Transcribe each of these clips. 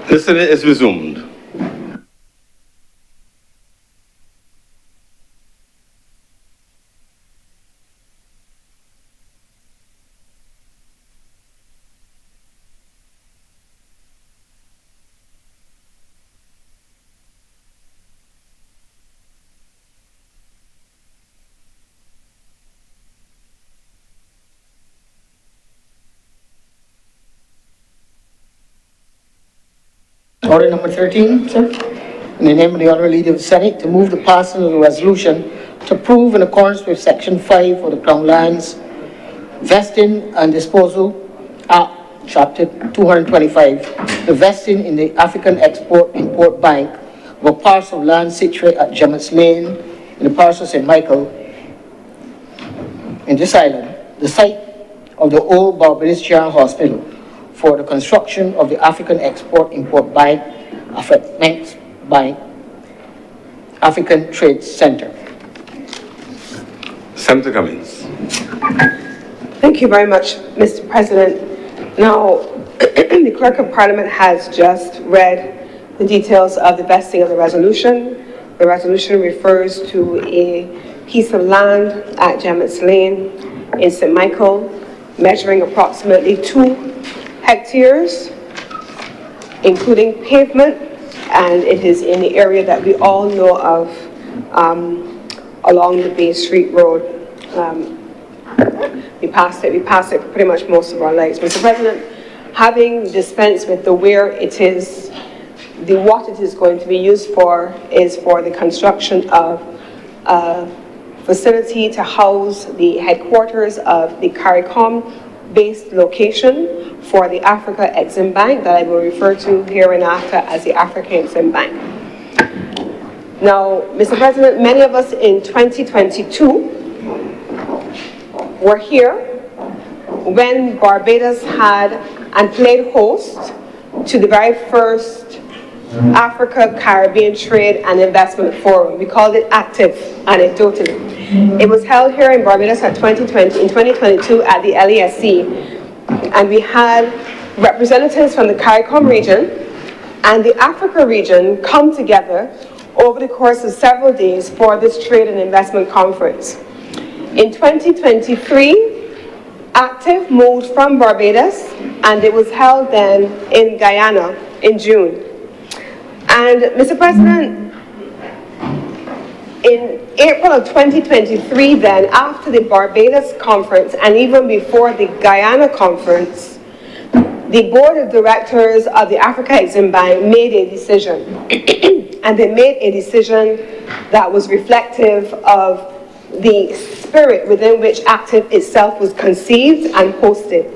The Senate is resumed. Order number 13, sir. In the name of the Honourable Leader of the Senate, to move the passing of the resolution to approve in accordance with Section 5 of the Crown Lands Vesting and Disposal Act, Chapter 225, the vesting in the African Export-Import Bank of a parcel of land situated at Gemmett's Lane in the parcel of St. Michael in this island, the site of the old Barbados General Hospital, for the construction of the African Export-Import Bank, African Trade Center. Senator Cummings. Thank you very much, Mr. President. Now, the Clerk of Parliament has just read the details of the vesting of the resolution. The resolution refers to a piece of land at Gemmett's Lane in St. Michael, measuring approximately 2 hectares, including pavement, and it is in the area that we all know of along the Bay Street Road. We passed it for pretty much most of our lives. Mr. President, having dispensed with the where it is, what it is going to be used for is for the construction of a facility to house the headquarters of the CARICOM-based location for the Africa Exim Bank that I will refer to hereinafter as the Africa Exim Bank. Now, Mr. President, many of us in 2022 were here when Barbados had and played host to the very first Africa Caribbean Trade and Investment Forum. We called it ACTIV, anecdotally. It was held here in Barbados in 2022 at the LASC, and we had representatives from the CARICOM region and the Africa region come together over the course of several days for this trade and investment conference. In 2023, ACTIV moved from Barbados, and it was held then in Guyana in June. And Mr. President, in April of 2023 then, after the Barbados conference and even before the Guyana conference, the board of directors of the Africa Exim Bank made a decision. And they made a decision that was reflective of the spirit within which ACTIV itself was conceived and hosted.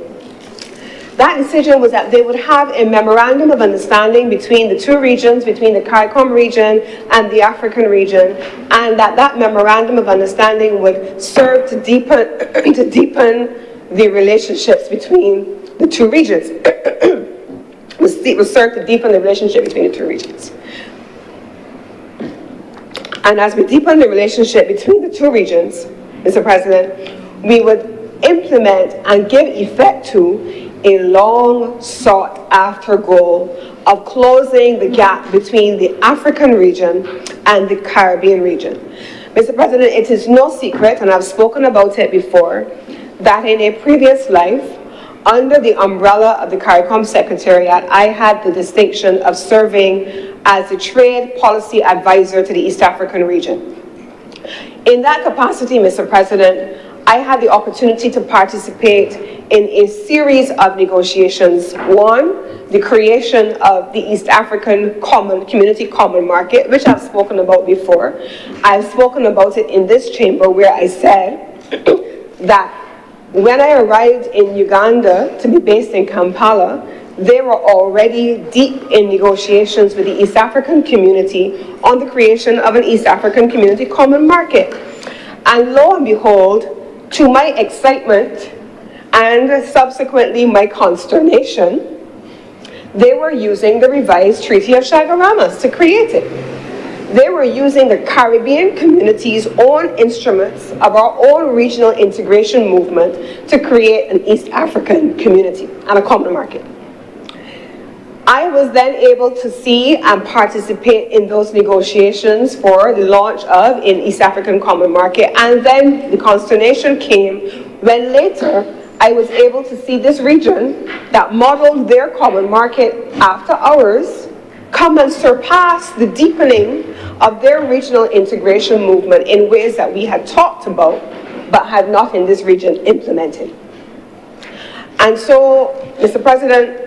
That decision was that they would have a memorandum of understanding between the two regions, between the CARICOM region and the African region, and that memorandum of understanding would serve to deepen the relationships between the two regions. It would serve to deepen the relationship between the two regions. And as we deepen the relationship between the two regions, Mr. President, we would implement and give effect to a long sought after goal of closing the gap between the African region and the Caribbean region. Mr. President, it is no secret, and I've spoken about it before, that in a previous life, under the umbrella of the CARICOM Secretariat, I had the distinction of serving as the trade policy advisor to the East African region. In that capacity, Mr. President, I had the opportunity to participate in a series of negotiations. One, the creation of the East African Community Common Market, which I've spoken about before. I've spoken about it in this chamber where I said that when I arrived in Uganda to be based in Kampala, they were already deep in negotiations with the East African community on the creation of an East African Community Common Market. And lo and behold, to my excitement and subsequently my consternation, they were using the revised Treaty of Chaguaramas to create it. They were using the Caribbean community's own instruments of our own regional integration movement to create an East African community and a common market. I was then able to see and participate in those negotiations for the launch of an East African Common Market. And then the consternation came when later I was able to see this region that modeled their common market after ours come and surpass the deepening of their regional integration movement in ways that we had talked about but had not in this region implemented. And so, Mr. President,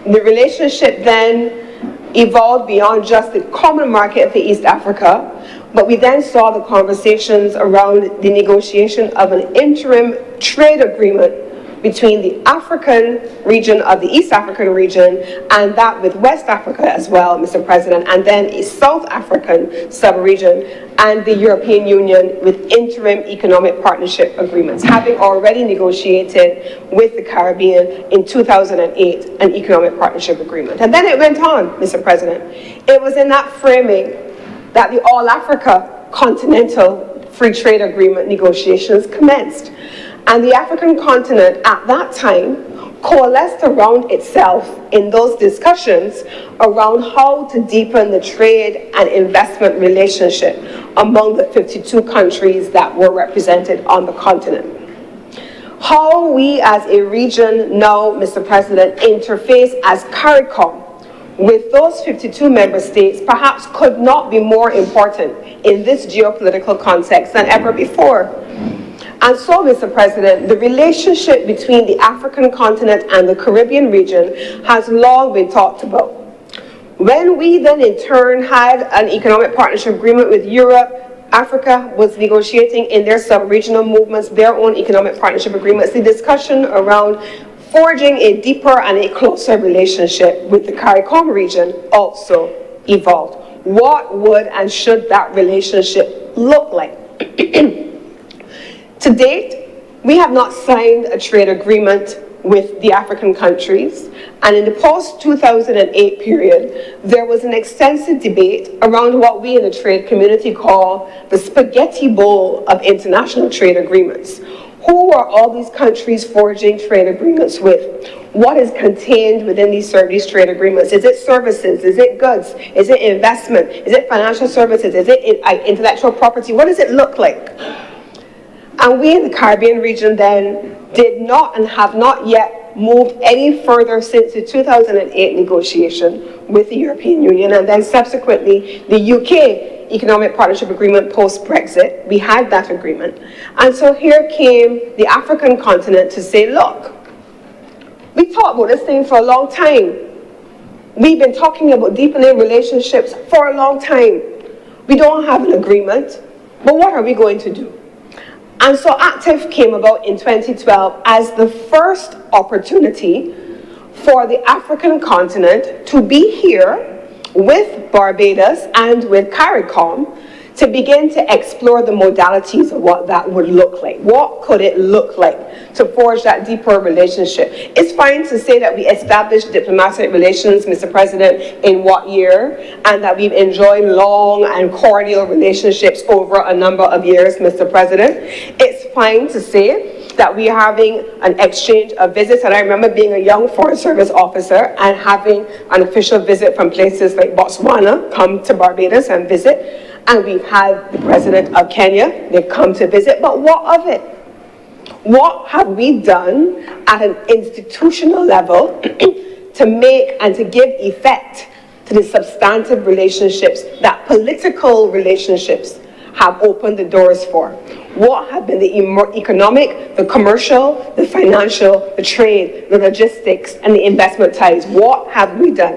the relationship then evolved beyond just the common market for East Africa, but we then saw the conversations around the negotiation of an interim trade agreement between the African region of the East African region and that with West Africa as well, Mr. President, and then a South African sub-region and the European Union with interim economic partnership agreements, having already negotiated with the Caribbean in 2008 an economic partnership agreement. And then it went on, Mr. President. It was in that framing that the All Africa Continental Free Trade Agreement negotiations commenced. And the African continent at that time coalesced around itself in those discussions around how to deepen the trade and investment relationship among the 52 countries that were represented on the continent. How we as a region now, Mr. President, interface as CARICOM with those 52 member states perhaps could not be more important in this geopolitical context than ever before. And so, Mr. President, the relationship between the African continent and the Caribbean region has long been talked about. When we then in turn had an economic partnership agreement with Europe, Africa was negotiating in their sub-regional movements their own economic partnership agreements. The discussion around forging a deeper and a closer relationship with the CARICOM region also evolved. What would and should that relationship look like? To date, we have not signed a trade agreement with the African countries, and in the post-2008 period, there was an extensive debate around what we in the trade community call the spaghetti bowl of international trade agreements. Who are all these countries forging trade agreements with? What is contained within these trade agreements? Is it services? Is it goods? Is it investment? Is it financial services? Is it intellectual property? What does it look like? And we in the Caribbean region then did not and have not yet moved any further since the 2008 negotiation with the European Union and then subsequently the UK Economic Partnership Agreement post-Brexit. We had that agreement. And so here came the African continent to say, look, we talked about this thing for a long time. We've been talking about deepening relationships for a long time. We don't have an agreement, but what are we going to do? And so ACTIV came about in 2012 as the first opportunity for the African continent to be here with Barbados and with CARICOM to begin to explore the modalities of what that would look like. What could it look like to forge that deeper relationship? It's fine to say that we established diplomatic relations, Mr. President, in what year, and that we've enjoyed long and cordial relationships over a number of years, Mr. President. It's fine to say that we are having an exchange of visits, and I remember being a young Foreign Service officer and having an official visit from places like Botswana come to Barbados and visit. And we've had the President of Kenya, they've come to visit, but what of it? What have we done at an institutional level to make and to give effect to the substantive relationships that political relationships have opened the doors for? What have been the economic, the commercial, the financial, the trade, the logistics, and the investment ties? What have we done?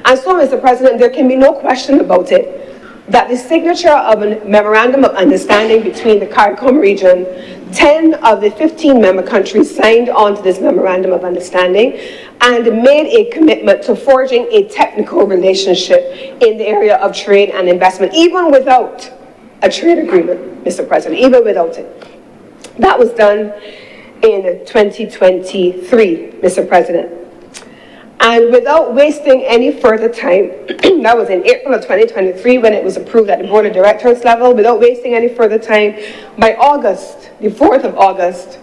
And so, Mr. President, there can be no question about it that the signature of a memorandum of understanding between the CARICOM region, 10 of the 15 member countries signed on to this memorandum of understanding and made a commitment to forging a technical relationship in the area of trade and investment, even without a trade agreement, Mr. President, even without it. That was done in 2023, Mr. President. And without wasting any further time, that was in April of 2023 when it was approved at the Board of Directors level, without wasting any further time, by August, the 4th of August,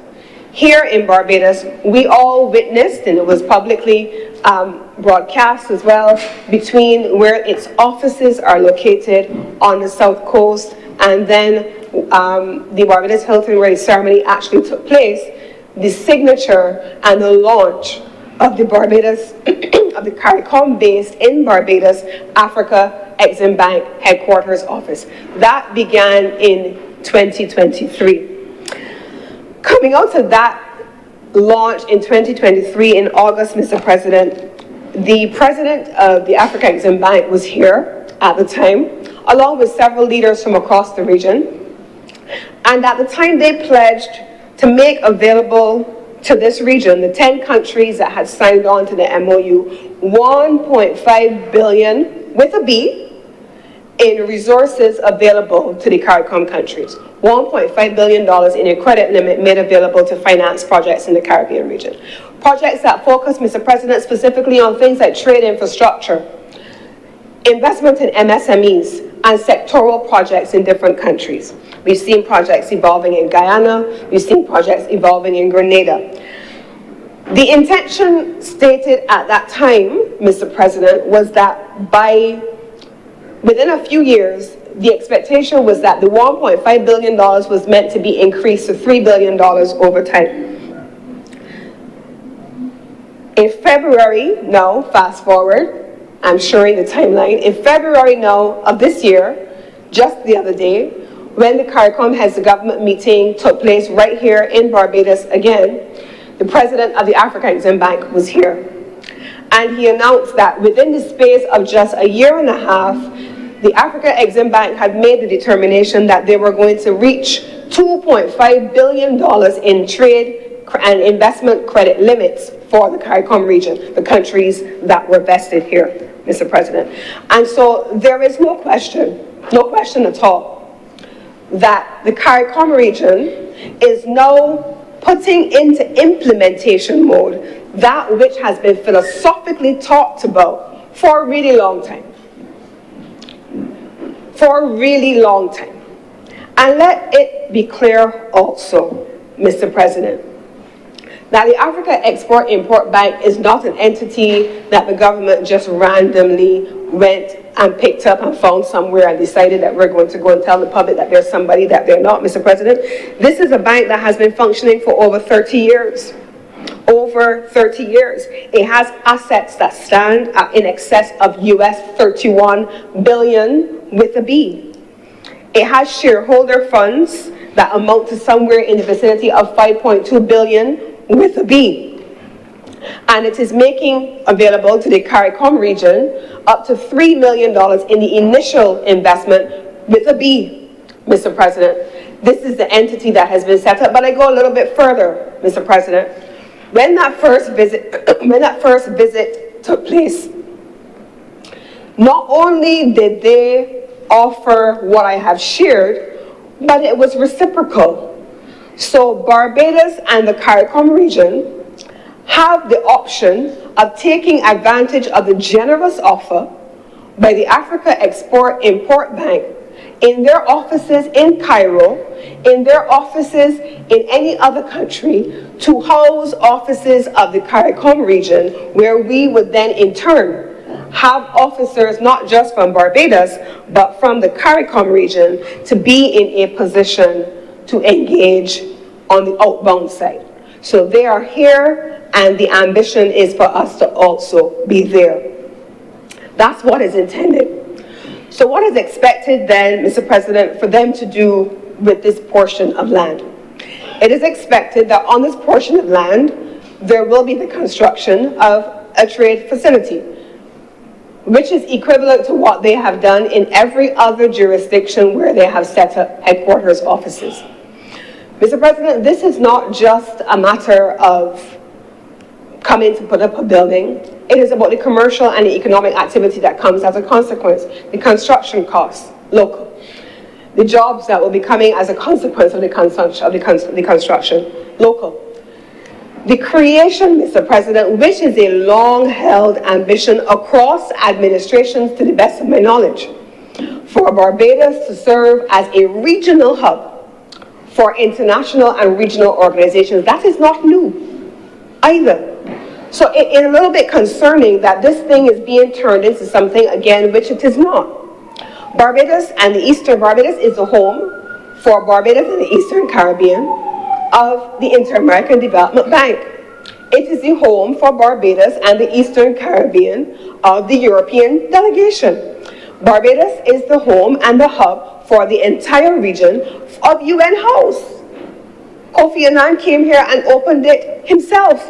here in Barbados, we all witnessed, and it was publicly broadcast as well, between where its offices are located on the south coast and then the Barbados Hilton, where the ceremony actually took place, the signature and the launch of the Barbados, of the CARICOM based in Barbados, Africa Exim Bank headquarters office. That began in 2023. Coming out of that launch in 2023 in August, Mr. President, the president of the Africa Exim Bank was here at the time, along with several leaders from across the region. And at the time they pledged to make available to this region, the 10 countries that had signed on to the MOU, 1.5 billion, with a B, in resources available to the CARICOM countries. $1.5 billion in a credit limit made available to finance projects in the Caribbean region. Projects that focus, Mr. President, specifically on things like trade infrastructure, investment in MSMEs, and sectoral projects in different countries. We've seen projects evolving in Guyana, we've seen projects evolving in Grenada. The intention stated at that time, Mr. President, was that within a few years, the expectation was that the $1.5 billion was meant to be increased to $3 billion over time. In February, now, fast forward, I'm showing the timeline, in February now of this year, just the other day, when the CARICOM Heads of Government meeting took place right here in Barbados again, the president of the Africa Exim Bank was here. And he announced that within the space of just a year and a half, the Africa Exim Bank had made the determination that they were going to reach $2.5 billion in trade and investment credit limits for the CARICOM region, the countries that were vested here, Mr. President. And so there is no question at all, that the CARICOM region is now putting into implementation mode that which has been philosophically talked about for a really long time. For a really long time. And let it be clear also, Mr. President, that the Africa Export-Import Bank is not an entity that the government just randomly went and picked up and found somewhere and decided that we're going to go and tell the public that there's somebody that they're not, Mr. President. This is a bank that has been functioning for over 30 years. Over 30 years. It has assets that stand at in excess of US 31 billion with a B. It has shareholder funds that amount to somewhere in the vicinity of 5.2 billion with a B. And it is making available to the CARICOM region up to $3 million in the initial investment with a B, Mr. President. This is the entity that has been set up, but I go a little bit further, Mr. President. When that first visit took place, not only did they offer what I have shared, but it was reciprocal. So Barbados and the CARICOM region have the option of taking advantage of the generous offer by the Africa Export-Import Bank in their offices in Cairo, in their offices in any other country, to house offices of the CARICOM region, where we would then in turn have officers not just from Barbados, but from the CARICOM region to be in a position to engage on the outbound side. So they are here, and the ambition is for us to also be there. That's what is intended. So what is expected then, Mr. President, for them to do with this portion of land? It is expected that on this portion of land, there will be the construction of a trade facility, which is equivalent to what they have done in every other jurisdiction where they have set up headquarters offices. Mr. President, this is not just a matter of coming to put up a building. It is about the commercial and the economic activity that comes as a consequence. The construction costs, local. The jobs that will be coming as a consequence of the construction, local. The creation, Mr. President, which is a long-held ambition across administrations to the best of my knowledge, for Barbados to serve as a regional hub for international and regional organizations. That is not new either. So it's a little bit concerning that this thing is being turned into something, again, which it is not. Barbados and the Eastern Barbados is the home for Barbados and the Eastern Caribbean of the Inter-American Development Bank. It is the home for Barbados and the Eastern Caribbean of the European delegation. Barbados is the home and the hub for the entire region of UN House. Kofi Annan came here and opened it himself.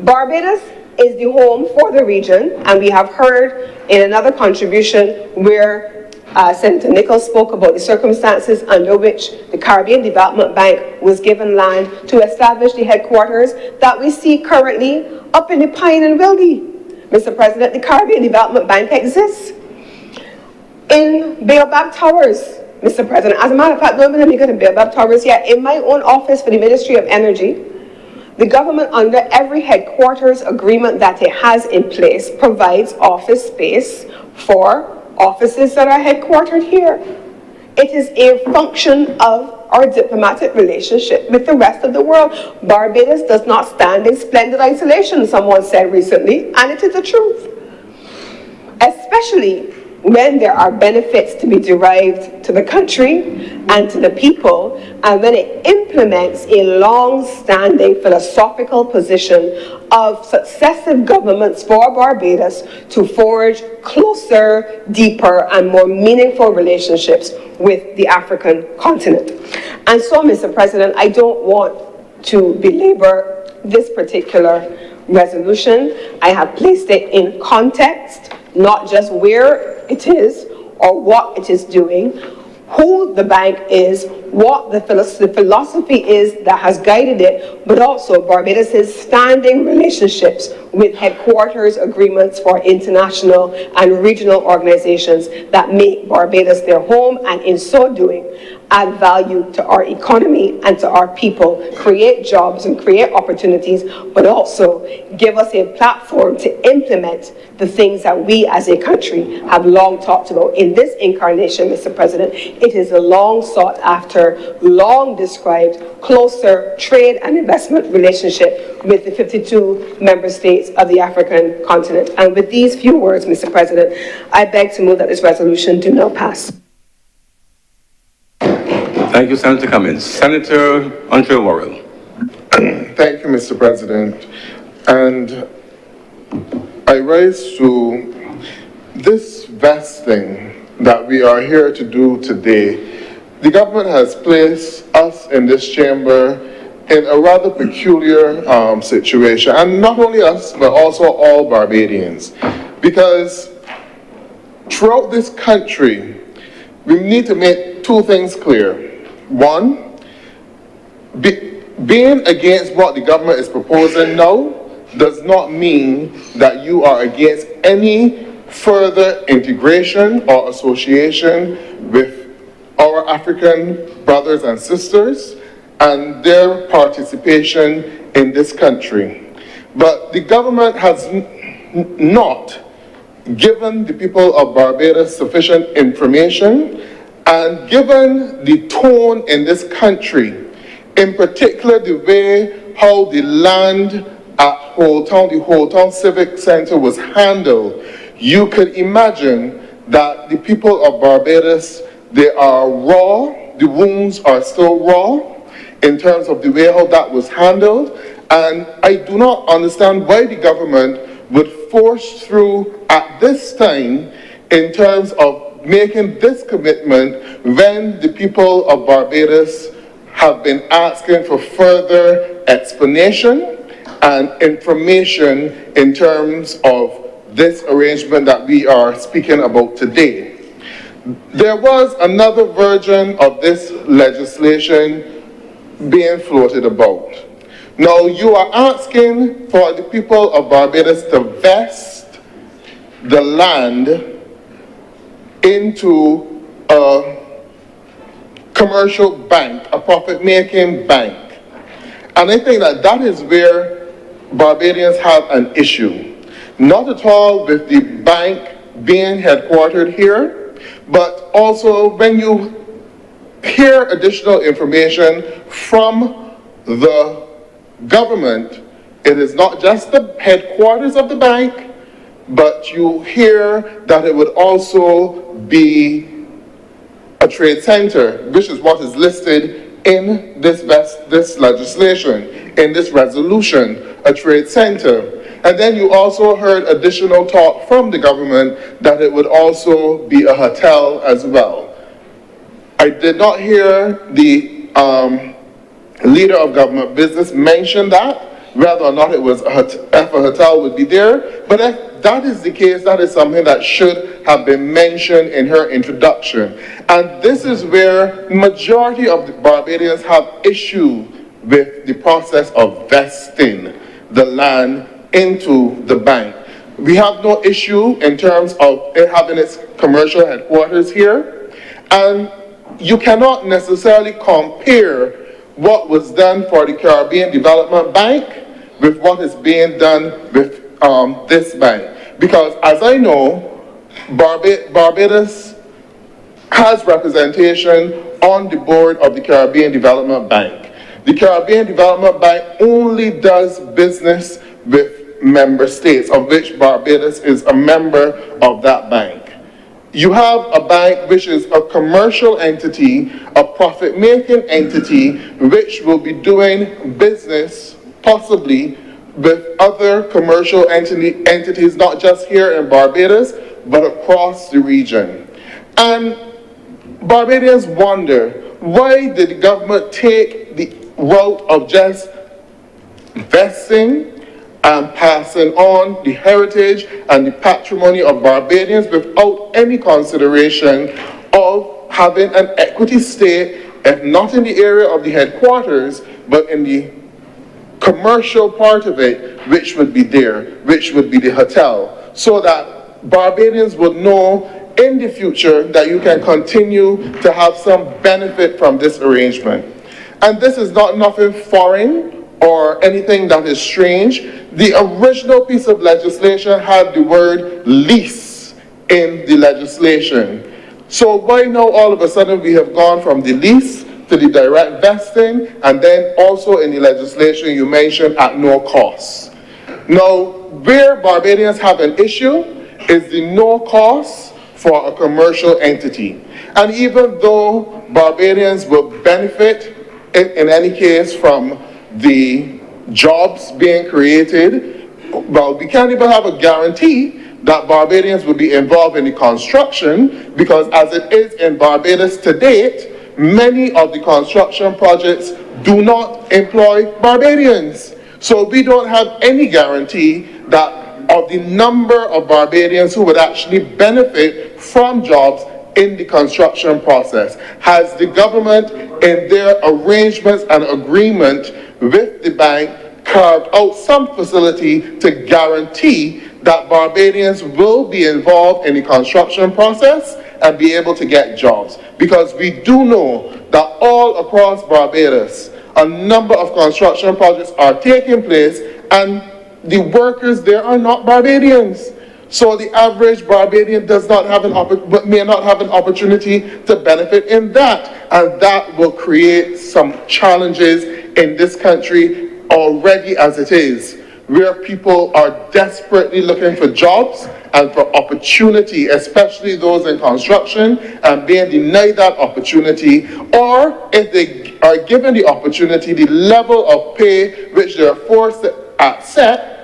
Barbados is the home for the region, and we have heard in another contribution where Senator Nichols spoke about the circumstances under which the Caribbean Development Bank was given land to establish the headquarters that we see currently up in the Pine and Wildy. Mr. President, the Caribbean Development Bank exists in Baobab Towers, Mr. President. As a matter of fact, don't even go to Baobab Towers yet. In my own office for the Ministry of Energy, the government, under every headquarters agreement that it has in place, provides office space for offices that are headquartered here. It is a function of our diplomatic relationship with the rest of the world. Barbados does not stand in splendid isolation, someone said recently, and it is the truth. Especially when there are benefits to be derived to the country and to the people, and when it implements a long-standing philosophical position of successive governments for Barbados to forge closer, deeper, and more meaningful relationships with the African continent. And so, Mr. President, I don't want to belabor this particular resolution. I have placed it in context, not just where it is or what it is doing, who the bank is, what the philosophy is that has guided it, but also Barbados' standing relationships with headquarters agreements for international and regional organizations that make Barbados their home, and in so doing, add value to our economy and to our people, create jobs and create opportunities, but also give us a platform to implement the things that we as a country have long talked about. In this incarnation, Mr. President, it is a long sought after, long described, closer trade and investment relationship with the 52 member states of the African continent. And with these few words, Mr. President, I beg to move that this resolution do not pass. Thank you, Senator Cummins. Senator Honourable. Thank you, Mr. President. And I rise to this vesting that we are here to do today. The government has placed us in this chamber in a rather peculiar situation, and not only us, but also all Barbadians, because throughout this country, we need to make two things clear. One, being against what the government is proposing now does not mean that you are against any further integration or association with our African brothers and sisters and their participation in this country. But the government has not given the people of Barbados sufficient information, and given the tone in this country, in particular the way how the land at the Whole Town Civic Center was handled, you could imagine that the people of Barbados, they are raw, the wounds are still raw in terms of the way how that was handled, and I do not understand why the government would force through at this time in terms of making this commitment when the people of Barbados have been asking for further explanation and information in terms of this arrangement that we are speaking about today. There was another version of this legislation being floated about. Now, you are asking for the people of Barbados to vest the land into a commercial bank, a profit-making bank. And I think that that is where Barbadians have an issue. Not at all with the bank being headquartered here, but also when you hear additional information from the government, it is not just the headquarters of the bank, but you hear that it would also be a trade center, which is what is listed in this legislation, in this resolution, a trade center. And then you also heard additional talk from the government that it would also be a hotel as well. I did not hear the leader of government business mention that, whether or not it was if a hotel would be there. But if that is the case, that is something that should have been mentioned in her introduction. And this is where majority of the Barbadians have issue with the process of vesting the land into the bank. We have no issue in terms of it having its commercial headquarters here. And you cannot necessarily compare what was done for the Caribbean Development Bank with what is being done with this bank. Because as I know, Barbados has representation on the board of the Caribbean Development Bank. The Caribbean Development Bank only does business with member states, of which Barbados is a member of that bank. You have a bank which is a commercial entity, a profit-making entity, which will be doing business possibly with other commercial entities, not just here in Barbados, but across the region. And Barbadians wonder, why did the government take the route of just vesting and passing on the heritage and the patrimony of Barbadians without any consideration of having an equity stake, if not in the area of the headquarters, but in the commercial part of it, which would be there, which would be the hotel, so that Barbadians would know in the future that you can continue to have some benefit from this arrangement. And this is not nothing foreign or anything that is strange. The original piece of legislation had the word lease in the legislation. So why now all of a sudden we have gone from the lease to the direct vesting, and then also in the legislation you mentioned at no cost. Now, where Barbadians have an issue is the no cost for a commercial entity. And even though Barbadians will benefit in any case from the jobs being created, well, we can't even have a guarantee that Barbadians will be involved in the construction, because as it is in Barbados to date, many of the construction projects do not employ Barbadians. So we don't have any guarantee that of the number of Barbadians who would actually benefit from jobs in the construction process. Has the government, in their arrangements and agreement with the bank, carved out some facility to guarantee that Barbadians will be involved in the construction process and be able to get jobs? Because we do know that all across Barbados, a number of construction projects are taking place, and the workers there are not Barbadians. So the average Barbadian does not have may not have an opportunity to benefit in that. And that will create some challenges in this country already as it is, where people are desperately looking for jobs and for opportunity, especially those in construction, and being denied that opportunity, or if they are given the opportunity, the level of pay which they are forced to accept,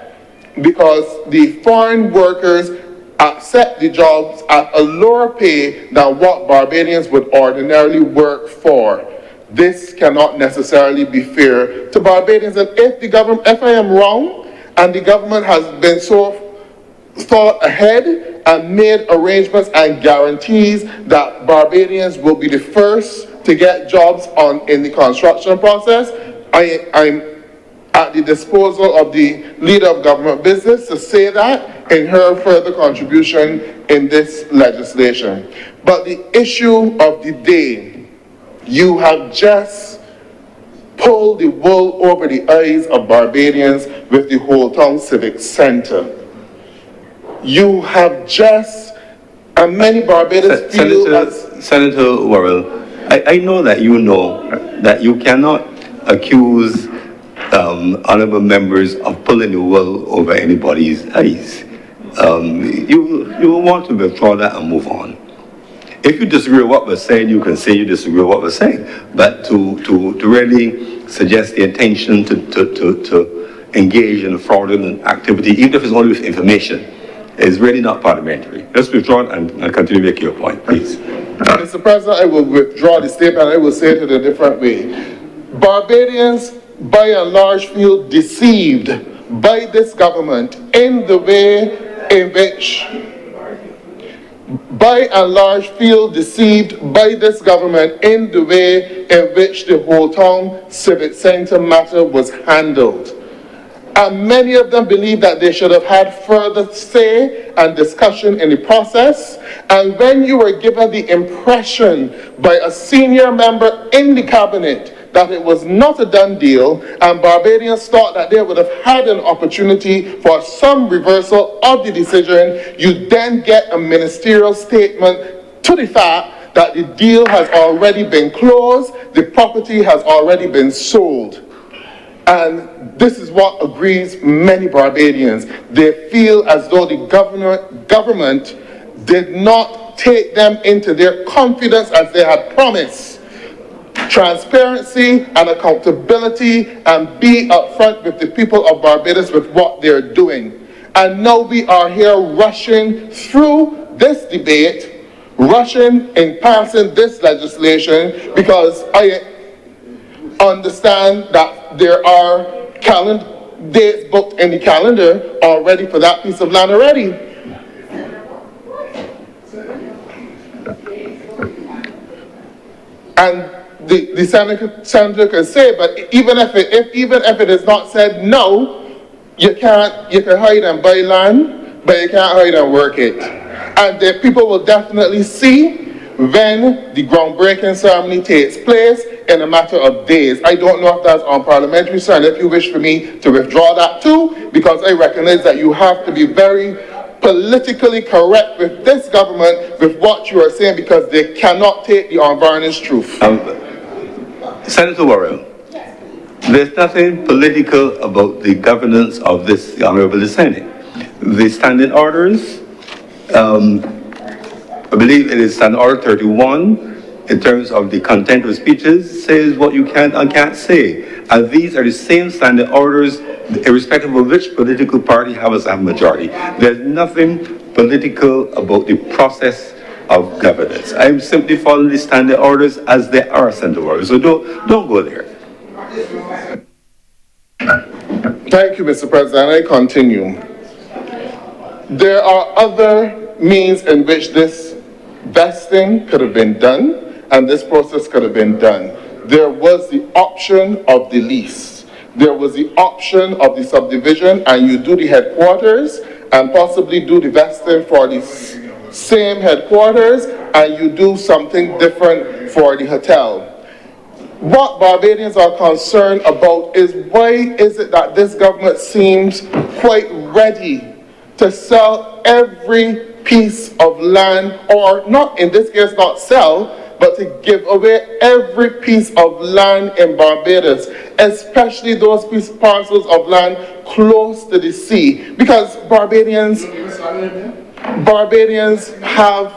because the foreign workers accept the jobs at a lower pay than what Barbadians would ordinarily work for. This cannot necessarily be fair to Barbadians. And if I am wrong, and the government has been so thought ahead and made arrangements and guarantees that Barbadians will be the first to get jobs in the construction process, I'm at the disposal of the leader of government business to say that in her further contribution in this legislation. But the issue of the day, you have just pulled the wool over the eyes of Barbadians with the Whole Town Civic Center. You have just, and many Barbados feel Senator Worrell, I know that you cannot accuse honourable members of pulling the wool over anybody's eyes. You want to withdraw that and move on. If you disagree with what we're saying, you can say you disagree with what we're saying. But to really suggest the intention to engage in fraudulent activity, even if it's only with information, is really not parliamentary. Let's withdraw and continue to make your point, please. Mr. President, I will withdraw the statement. I will say it in a different way. Barbadians, by and large, feel deceived by this government in the way in which by and large feel deceived by this government in the way in which the whole town civic center matter was handled. And many of them believe that they should have had further say and discussion in the process. And when you were given the impression by a senior member in the cabinet that it was not a done deal, and Barbadians thought that they would have had an opportunity for some reversal of the decision, you then get a ministerial statement to the fact that the deal has already been closed, the property has already been sold. And this is what aggrieves many Barbadians. They feel as though the government did not take them into their confidence as they had promised. Transparency and accountability, and be upfront with the people of Barbados with what they're doing. And now we are here rushing through this debate, rushing in passing this legislation, because I understand that there are dates booked in the calendar already for that piece of land already. And the senator can say, but even if it is not said no, you can hide and buy land, but you can't hide and work it. And the people will definitely see when the groundbreaking ceremony takes place in a matter of days. I don't know if that's on parliamentary, sir, and if you wish for me to withdraw that too, because I recognize that you have to be very politically correct with this government with what you are saying, because they cannot take the unvarnished truth. Senator Worrell, there's nothing political about the governance of this Honourable Senate. The standing orders, I believe it is Standing Order 31, in terms of the content of speeches, says what you can and can't say. And these are the same standing orders, irrespective of which political party has a majority. There's nothing political about the process of governance. I'm simply following the standing orders as they are standing orders. So don't go there. Thank you, Mr. President. I continue. There are other means in which this vesting could have been done, and this process could have been done. There was the option of the lease. There was the option of the subdivision, and you do the headquarters and possibly do the vesting for the same headquarters, and you do something different for the hotel. What Barbadians are concerned about is, why is it that this government seems quite ready to sell every piece of land, or not, in this case, not sell, but to give away every piece of land in Barbados, especially those parcels of land close to the sea, because Barbadians have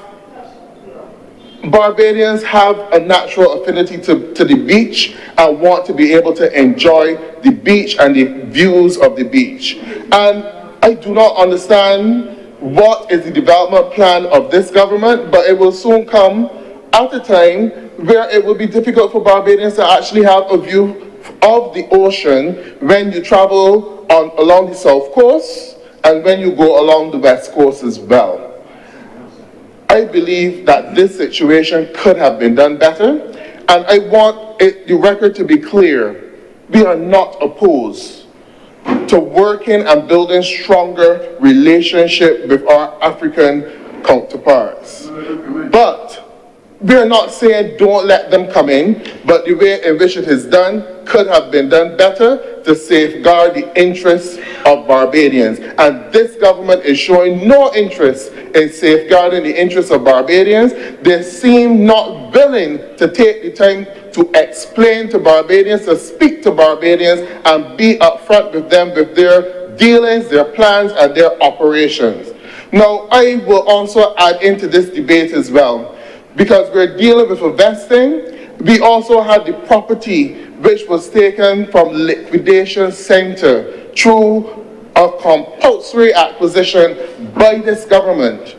a natural affinity to the beach and want to be able to enjoy the beach and the views of the beach. And I do not understand what is the development plan of this government, but it will soon come at a time where it will be difficult for Barbadians to actually have a view of the ocean when you travel along the south coast and when you go along the west coast as well. I believe that this situation could have been done better, and I want the record to be clear. We are not opposed to working and building stronger relationship with our African counterparts. But we're not saying don't let them come in, but the way in which it is done could have been done better to safeguard the interests of Barbadians. And this government is showing no interest in safeguarding the interests of Barbadians. They seem not willing to take the time to explain to Barbadians, to speak to Barbadians, and be upfront with them with their dealings, their plans, and their operations. Now, I will also add into this debate as well, because we're dealing with a vesting. We also had the property which was taken from liquidation center through a compulsory acquisition by this government.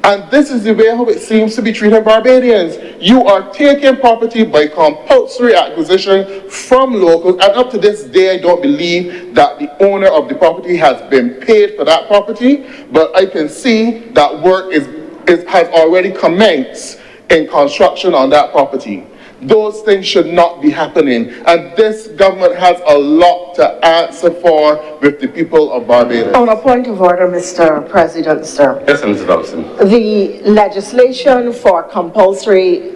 And this is the way how it seems to be treating Barbadians. You are taking property by compulsory acquisition from locals, and up to this day, I don't believe that the owner of the property has been paid for that property, but I can see that work has already commenced in construction on that property. Those things should not be happening, and this government has a lot to answer for with the people of Barbados. On a point of order, Mr. President, sir. Yes, Mr. Thompson. The legislation for compulsory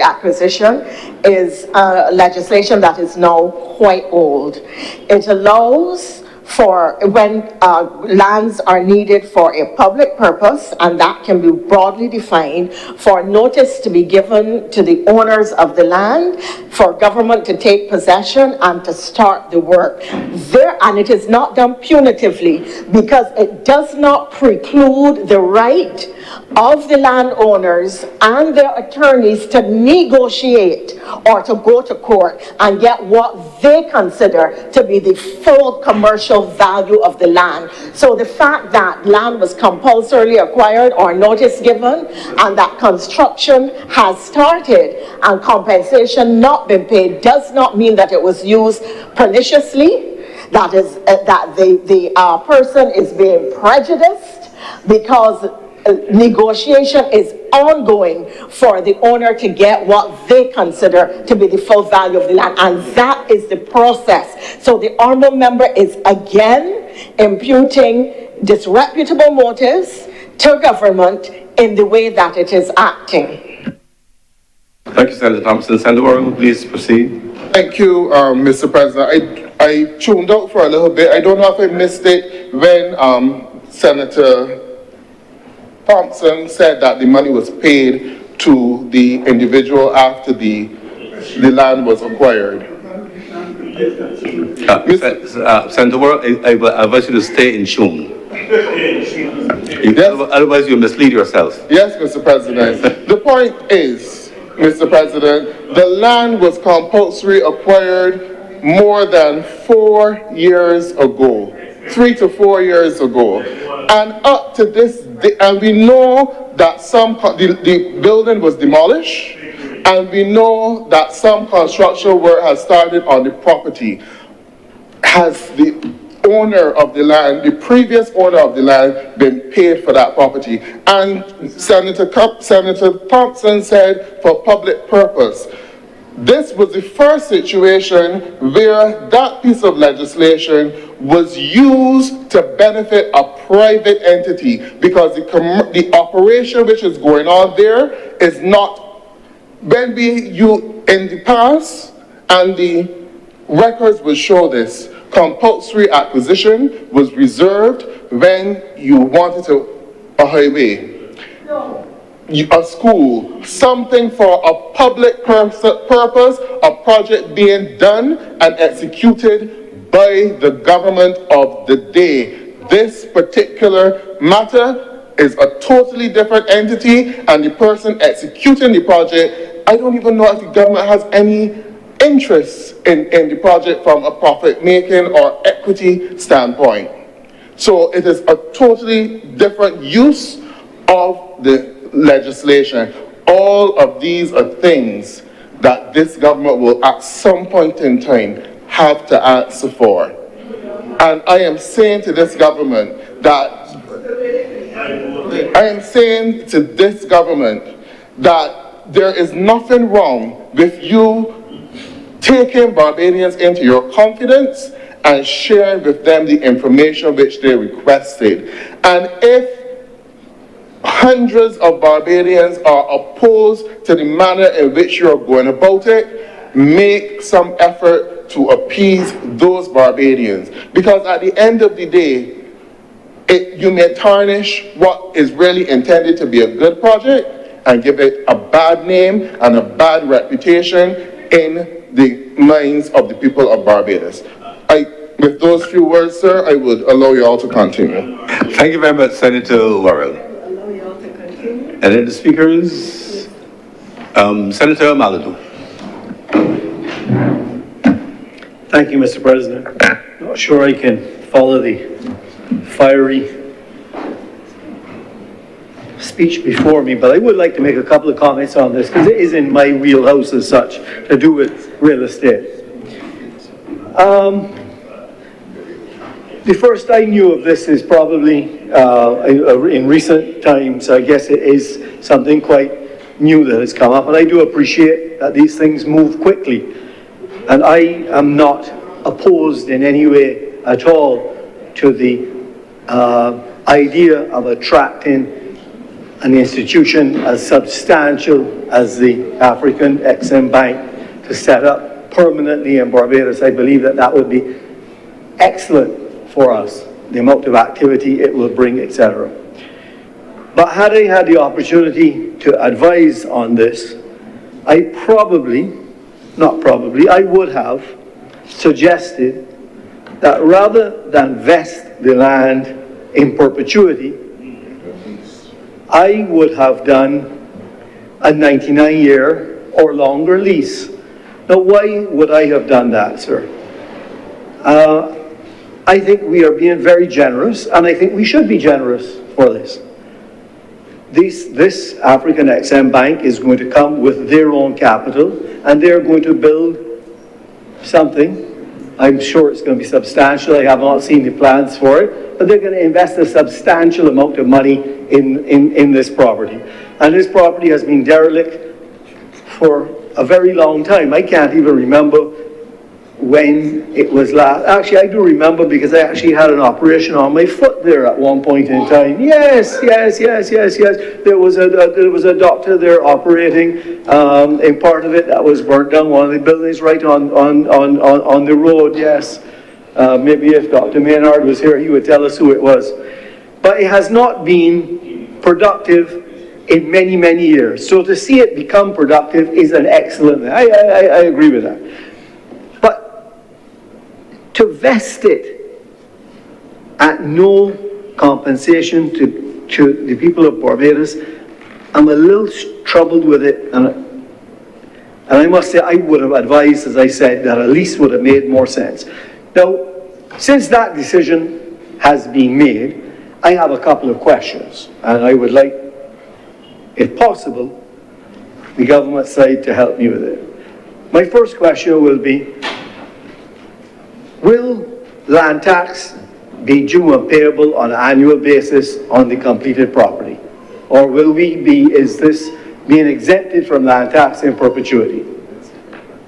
acquisition is legislation that is now quite old. It allows for when lands are needed for a public purpose, and that can be broadly defined, for notice to be given to the owners of the land, for government to take possession and to start the work. And it is not done punitively, because it does not preclude the right of the landowners and their attorneys to negotiate or to go to court and get what they consider to be the full commercial value of the land. So the fact that land was compulsorily acquired or notice given, and that construction has started and compensation not been paid, does not mean that it was used perniciously, that is that the person is being prejudiced, because negotiation is ongoing for the owner to get what they consider to be the full value of the land, and that is the process. So the honourable member is again imputing disreputable motives to government in the way that it is acting. Thank you, Senator Thompson. Senator Warren, please proceed. Thank you, Mr. President. I tuned out for a little bit. I don't know if I missed it when Senator Thompson said that the money was paid to the individual after the land was acquired. Senator Warren, I advise you to stay in tune. Otherwise, you mislead yourself. Yes, Mr. President. The point is, Mr. President, the land was compulsory acquired more than 4 years ago, 3 to 4 years ago. And up to this day, and we know that the building was demolished, and we know that some construction work has started on the property. Has the owner of the land, the previous owner of the land, been paid for that property? And Senator Thompson said for public purpose. This was the first situation where that piece of legislation was used to benefit a private entity, because the operation which is going on there is not, when in the past, and the records will show this, compulsory acquisition was reserved when you wanted a highway, a school, something for a public purpose, a project being done and executed by the government of the day. This particular matter is a totally different entity, and the person executing the project, I don't even know if the government has any interest in the project from a profit-making or equity standpoint. So it is a totally different use of the legislation. All of these are things that this government will at some point in time have to answer for. And I am saying to this government that there is nothing wrong with you taking Barbadians into your confidence and sharing with them the information which they requested. And if hundreds of Barbadians are opposed to the manner in which you're going about it, make some effort to appease those Barbadians. Because at the end of the day, you may tarnish what is really intended to be a good project and give it a bad name and a bad reputation in the minds of the people of Barbados. With those few words, sir, I would allow you all to continue. Thank you very much, Senator Worrell. And then the speakers, Senator Maladu. Thank you, Mr. President. Not sure I can follow the fiery speech before me, but I would like to make a couple of comments on this because it is in my wheelhouse as such to do with real estate. The first I knew of this is probably in recent times. I guess it is something quite new that has come up, and I do appreciate that these things move quickly. And I am not opposed in any way at all to the idea of attracting an institution as substantial as the African Exim Bank to set up permanently in Barbados. I believe that that would be excellent for us, the amount of activity it will bring, etc. But had I had the opportunity to advise on this, I would have suggested that rather than vest the land in perpetuity, I would have done a 99-year or longer lease. Now, why would I have done that, sir? I think we are being very generous, and I think we should be generous for this. This African Exim Bank is going to come with their own capital, and they're going to build something. I'm sure it's going to be substantial. I have not seen the plans for it, but they're going to invest a substantial amount of money in this property. And this property has been derelict for a very long time. I can't even remember when it was last. Actually, I do remember because I actually had an operation on my foot there at one point in time. Yes. There was a doctor there operating in part of it that was burnt down. One of the buildings right on the road. Yes. Maybe if Dr. Maynard was here, he would tell us who it was. But it has not been productive in many, many years. So to see it become productive is an excellent thing. I agree with that. To vest it at no compensation to the people of Barbados, I'm a little troubled with it, and I must say I would have advised, as I said, that a lease would have made more sense. Now, since that decision has been made, I have a couple of questions, and I would like, if possible, the government side to help me with it. My first question will be, will land tax be due and payable on an annual basis on the completed property? Or is this being exempted from land tax in perpetuity?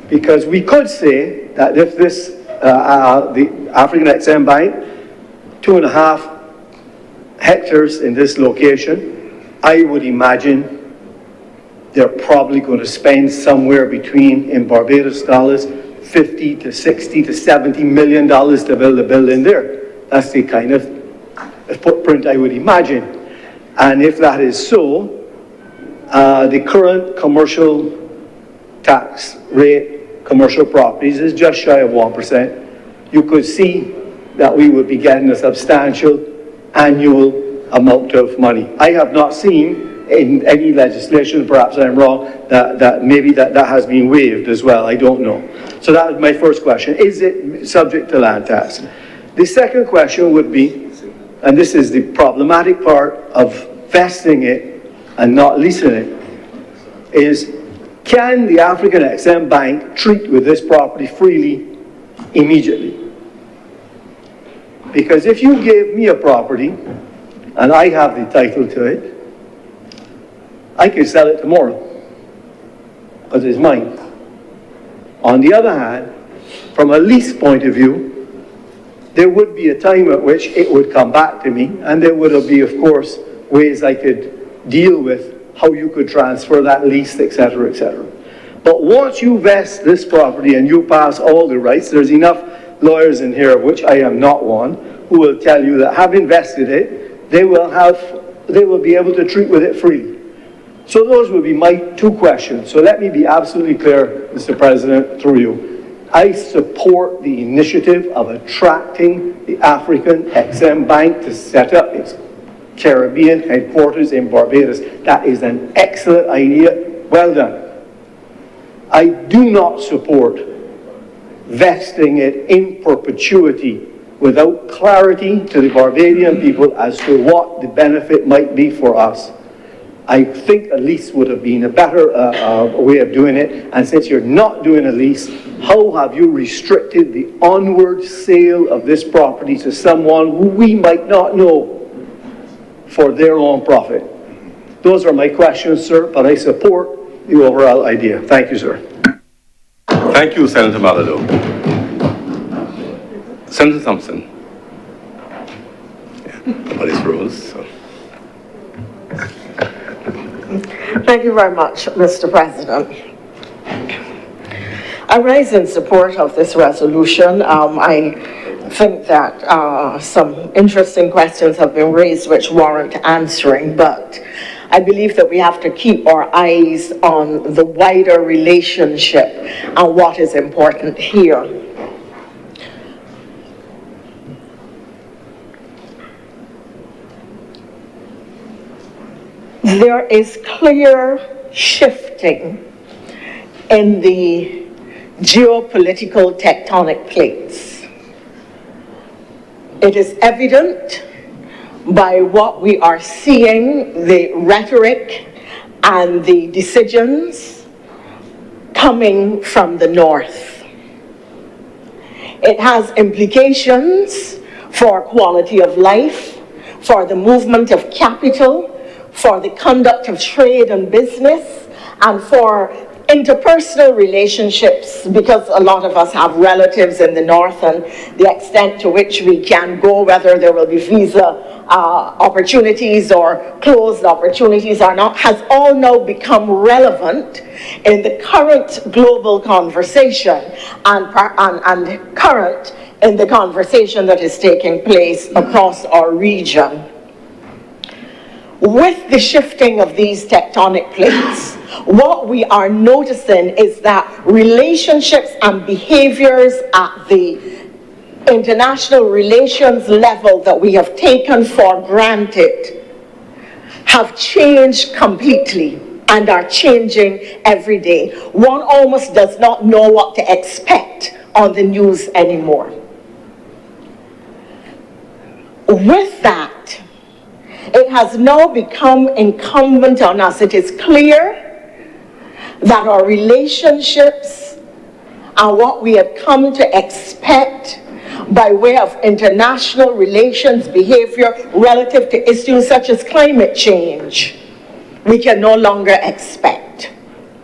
Because we could say that if this, the African Exim Bank, 2.5 hectares in this location, I would imagine they're probably going to spend somewhere between, in Barbados dollars, $50 to $60 to $70 million to build a building there. That's the kind of footprint I would imagine. And if that is so, the current commercial tax rate, commercial properties, is just shy of 1%. You could see that we would be getting a substantial annual amount of money. I have not seen in any legislation, perhaps I'm wrong, that maybe that has been waived as well. I don't know. So that was my first question. Is it subject to land tax? The second question would be, and this is the problematic part of vesting it and not leasing it, is can the African Exim Bank treat with this property freely immediately? Because if you gave me a property and I have the title to it, I could sell it tomorrow because it's mine. On the other hand, from a lease point of view, there would be a time at which it would come back to me, and there would be, of course, ways I could deal with how you could transfer that lease, etc., etc. But once you vest this property and you pass all the rights, there's enough lawyers in here, of which I am not one, who will tell you that having vested it, they will be able to treat with it freely. So those would be my two questions. So let me be absolutely clear, Mr. President, through you. I support the initiative of attracting the African Exim Bank to set up its Caribbean headquarters in Barbados. That is an excellent idea. Well done. I do not support vesting it in perpetuity without clarity to the Barbadian people as to what the benefit might be for us. I think a lease would have been a better way of doing it. And since you're not doing a lease, how have you restricted the onward sale of this property to someone who we might not know for their own profit? Those are my questions, sir, but I support the overall idea. Thank you, sir. Thank you, Senator Malado. Senator Thompson. Yeah, nobody's rules, so. Thank you very much, Mr. President. I rise in support of this resolution. I think that some interesting questions have been raised which warrant answering, but I believe that we have to keep our eyes on the wider relationship and what is important here. There is clear shifting in the geopolitical tectonic plates. It is evident by what we are seeing, the rhetoric and the decisions coming from the North. It has implications for quality of life, for the movement of capital, for the conduct of trade and business, and for interpersonal relationships, because a lot of us have relatives in the North, and the extent to which we can go, whether there will be visa opportunities or closed opportunities or not, has all now become relevant in the current global conversation and current in the conversation that is taking place across our region. With the shifting of these tectonic plates, what we are noticing is that relationships and behaviors at the international relations level that we have taken for granted have changed completely and are changing every day. One almost does not know what to expect on the news anymore. With that, it has now become incumbent on us. It is clear that our relationships and what we have come to expect by way of international relations behavior relative to issues such as climate change, we can no longer expect.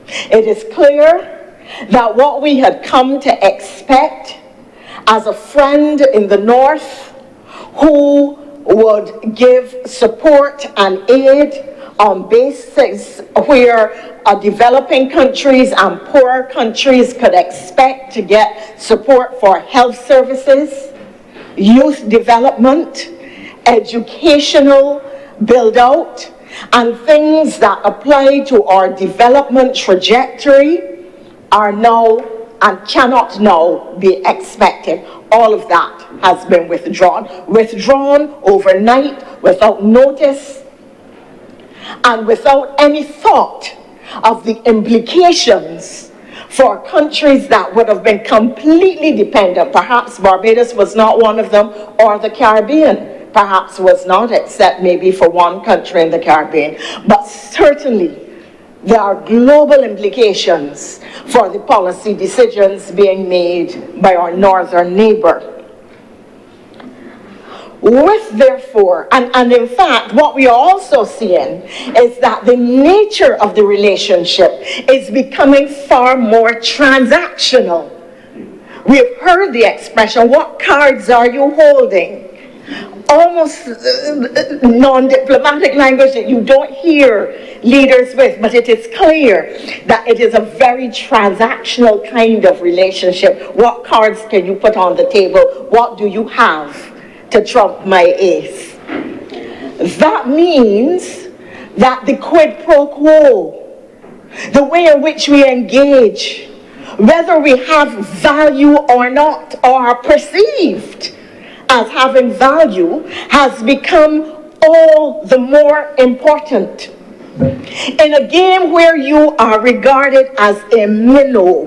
It is clear that what we had come to expect as a friend in the North who would give support and aid on basis where developing countries and poorer countries could expect to get support for health services, youth development, educational build-out, and things that apply to our development trajectory are now and cannot now be expected. All of that has been withdrawn overnight, without notice, and without any thought of the implications for countries that would have been completely dependent. Perhaps Barbados was not one of them, or the Caribbean perhaps was not, except maybe for one country in the Caribbean. But certainly, there are global implications for the policy decisions being made by our northern neighbor. With, therefore, and in fact, what we are also seeing is that the nature of the relationship is becoming far more transactional. We have heard the expression, what cards are you holding? almost non-diplomatic language that you don't hear leaders with, but it is clear that it is a very transactional kind of relationship. What cards can you put on the table? What do you have to trump my ace? That means that the quid pro quo, the way in which we engage, whether we have value or not, or are perceived as having value, has become all the more important. In a game where you are regarded as a minnow,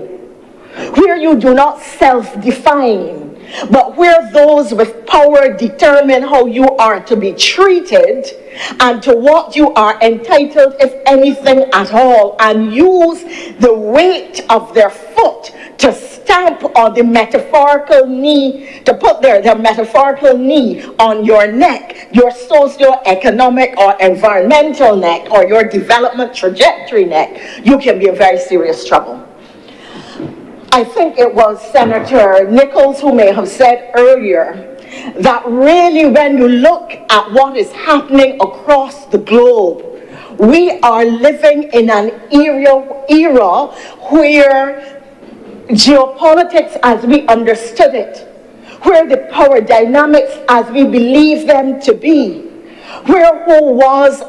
where you do not self-define, but where those with power determine how you are to be treated and to what you are entitled, if anything at all, and use the weight of their foot to stamp on the metaphorical knee, to put their metaphorical knee on your neck, your socio-economic or environmental neck, or your development trajectory neck, you can be in very serious trouble. I think it was Senator Nichols who may have said earlier that really when you look at what is happening across the globe, we are living in an era where geopolitics as we understood it, where the power dynamics as we believe them to be, where who was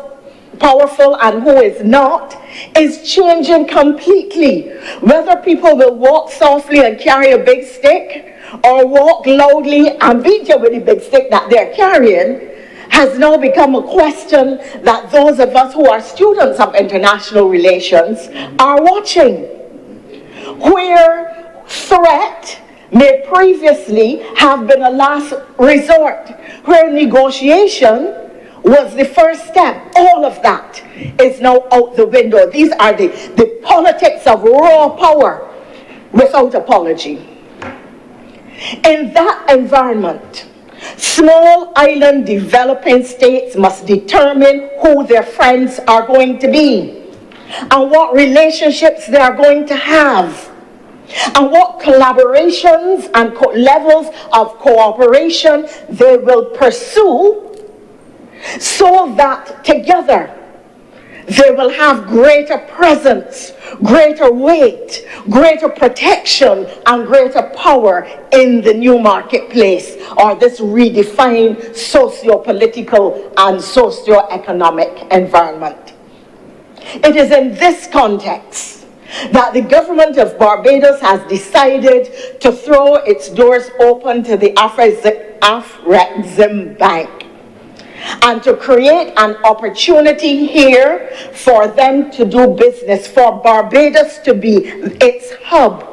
powerful and who is not, is changing completely. Whether people will walk softly and carry a big stick, or walk loudly and beat you with the big stick that they're carrying, has now become a question that those of us who are students of international relations are watching. Where threat may previously have been a last resort, where negotiation was the first step. All of that is now out the window. These are the politics of raw power without apology. In that environment, small island developing states must determine who their friends are going to be, and what relationships they are going to have, and what collaborations and levels of cooperation they will pursue, so that together they will have greater presence, greater weight, greater protection, and greater power in the new marketplace, or this redefined socio-political and socio-economic environment. It is in this context that the government of Barbados has decided to throw its doors open to the Afrexim Bank, and to create an opportunity here for them to do business, for Barbados to be its hub.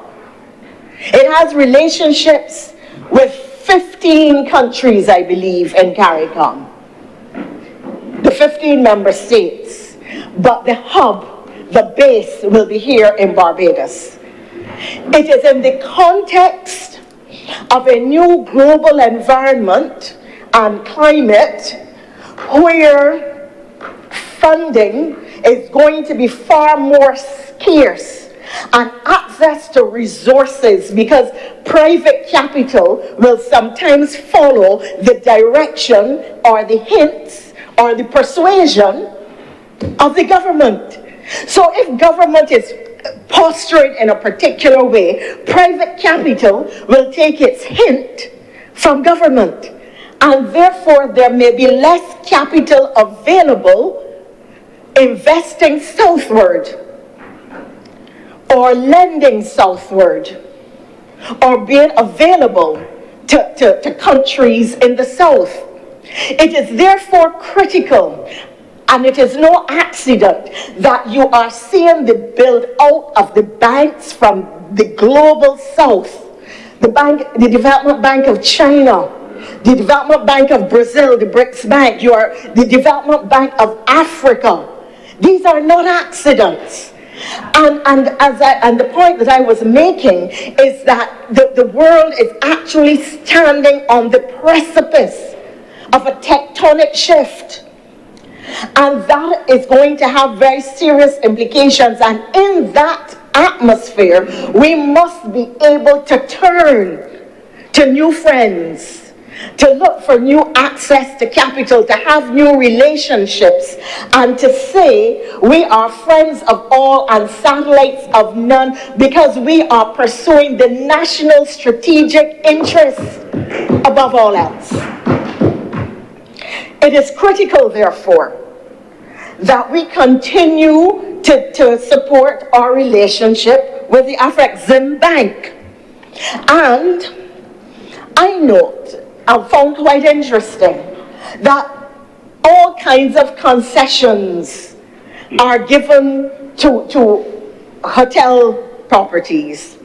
It has relationships with 15 countries, I believe, in CARICOM, the 15 member states, but the hub, the base, will be here in Barbados. It is in the context of a new global environment and climate where funding is going to be far more scarce, and access to resources, because private capital will sometimes follow the direction or the hints or the persuasion of the government. So if government is posturing in a particular way, private capital will take its hint from government. And therefore, there may be less capital available investing southward, or lending southward, or being available to countries in the south. It is therefore critical, and it is no accident, that you are seeing the build out of the banks from the global south, the Development Bank of China, the Development Bank of Brazil, the BRICS Bank, the Development Bank of Africa. These are not accidents. And the point that I was making is that the world is actually standing on the precipice of a tectonic shift. And that is going to have very serious implications. And in that atmosphere, we must be able to turn to new friends, to look for new access to capital, to have new relationships, and to say we are friends of all and satellites of none because we are pursuing the national strategic interests above all else. It is critical, therefore, that we continue to support our relationship with the Afrexim Bank. And I found quite interesting that all kinds of concessions are given to hotel properties.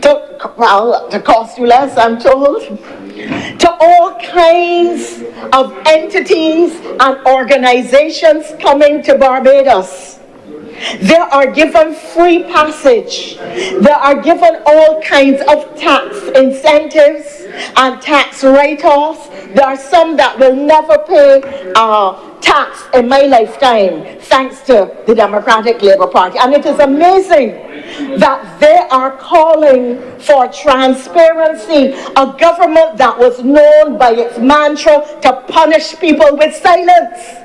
To cost you less, I'm told. To all kinds of entities and organizations coming to Barbados. They are given free passage. They are given all kinds of tax incentives and tax write-offs. There are some that will never pay tax in my lifetime, thanks to the Democratic Labour Party. And it is amazing that they are calling for transparency, a government that was known by its mantra to punish people with silence.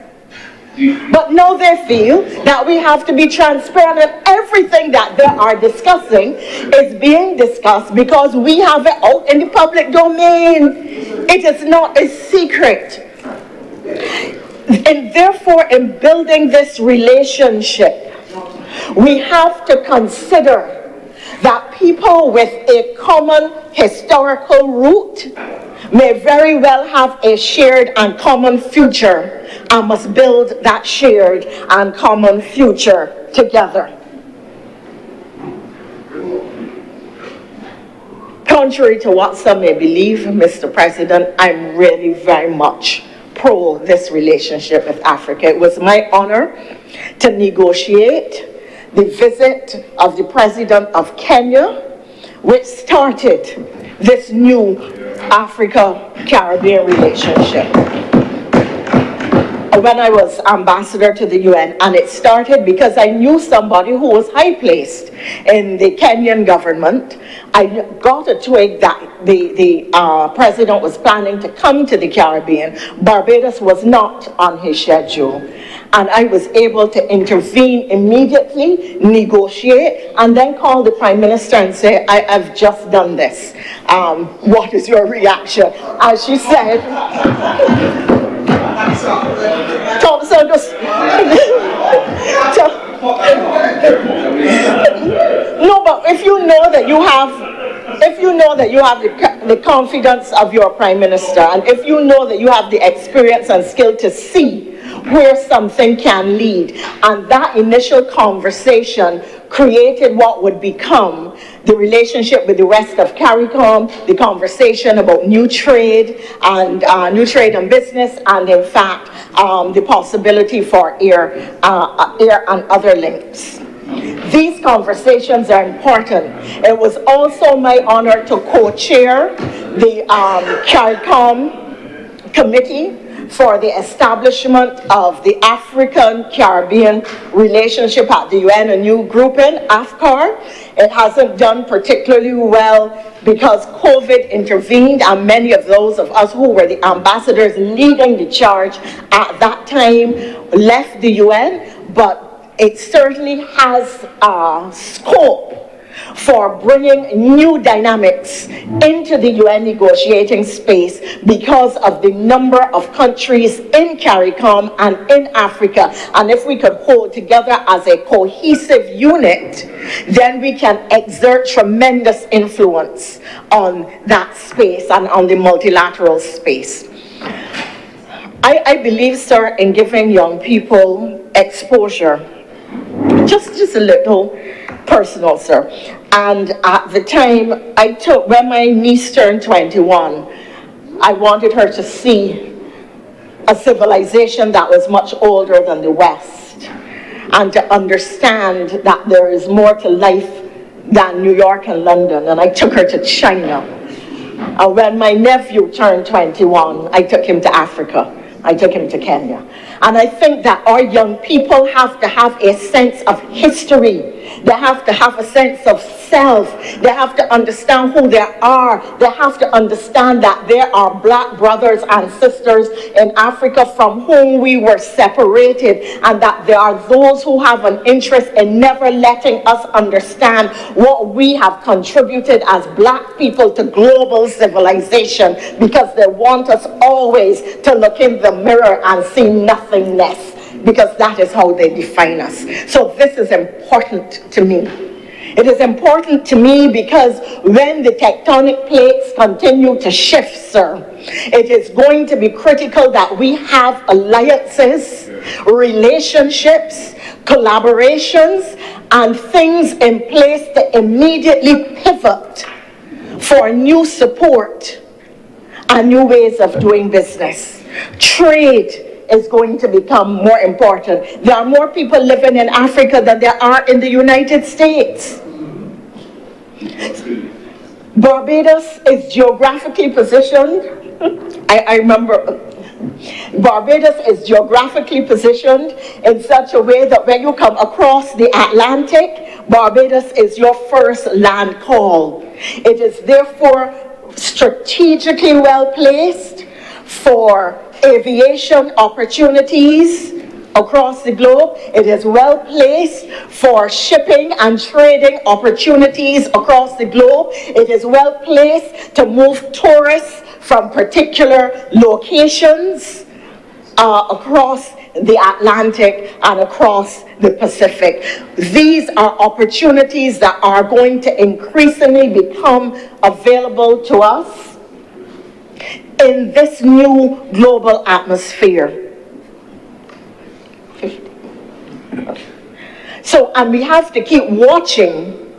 But now they feel that we have to be transparent, and everything that they are discussing is being discussed because we have it out in the public domain. It is not a secret. And therefore, in building this relationship, we have to consider that people with a common historical root may very well have a shared and common future, and must build that shared and common future together. Contrary to what some may believe, Mr. President, I'm really very much pro this relationship with Africa. It was my honor to negotiate the visit of the President of Kenya, which started this new Africa-Caribbean relationship. When I was ambassador to the UN, and it started because I knew somebody who was high-placed in the Kenyan government. I got a twig that the president was planning to come to the Caribbean. Barbados was not on his schedule. And I was able to intervene immediately, negotiate, and then call the Prime Minister and say, I've just done this. What is your reaction? As she said, Thompson just no, but if you know that you have the confidence of your Prime Minister, and if you know that you have the experience and skill to see where something can lead, and that initial conversation created what would become the relationship with the rest of CARICOM, the conversation about new trade and business, and in fact, the possibility for air and other links. These conversations are important. It was also my honor to co-chair the CARICOM committee for the establishment of the African-Caribbean relationship at the UN, a new grouping, AFCAR. It hasn't done particularly well because COVID intervened, and many of those of us who were the ambassadors leading the charge at that time left the UN, but it certainly has scope for bringing new dynamics into the UN negotiating space because of the number of countries in CARICOM and in Africa. And if we could hold together as a cohesive unit, then we can exert tremendous influence on that space and on the multilateral space. I believe, sir, in giving young people exposure, just a little personal, sir. And at the time when my niece turned 21, I wanted her to see a civilization that was much older than the West, and to understand that there is more to life than New York and London. And I took her to China. And when my nephew turned 21, I took him to Africa. I took him to Kenya. And I think that our young people have to have a sense of history. They have to have a sense of self. They have to understand who they are. They have to understand that there are black brothers and sisters in Africa from whom we were separated, and that there are those who have an interest in never letting us understand what we have contributed as black people to global civilization, because they want us always to look in the mirror and see nothingness, because that is how they define us. So this is important to me. It is important to me because when the tectonic plates continue to shift, sir, it is going to be critical that we have alliances, relationships, collaborations, and things in place to immediately pivot for new support and new ways of doing business. Trade is going to become more important. There are more people living in Africa than there are in the United States. Barbados is geographically positioned. I remember Barbados is geographically positioned in such a way that when you come across the Atlantic, Barbados is your first land call. It is therefore strategically well placed for aviation opportunities across the globe. It is well placed for shipping and trading opportunities across the globe. It is well placed to move tourists from particular locations across the Atlantic and across the Pacific. These are opportunities that are going to increasingly become available to us in this new global atmosphere. So, and we have to keep watching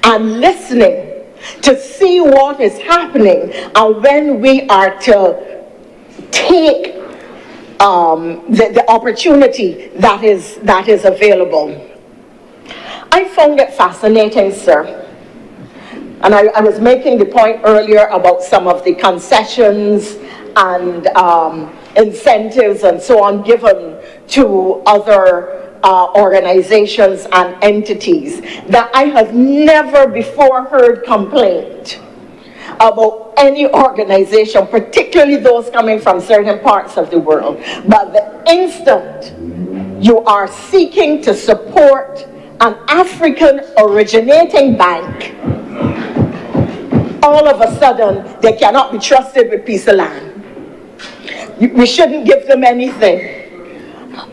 and listening to see what is happening, and when we are to take the opportunity that is available. I found it fascinating, sir. And I was making the point earlier about some of the concessions and incentives and so on given to other organizations and entities, that I have never before heard complaint about any organization, particularly those coming from certain parts of the world. But the instant you are seeking to support an African originating bank, all of a sudden they cannot be trusted with piece of land. We shouldn't give them anything.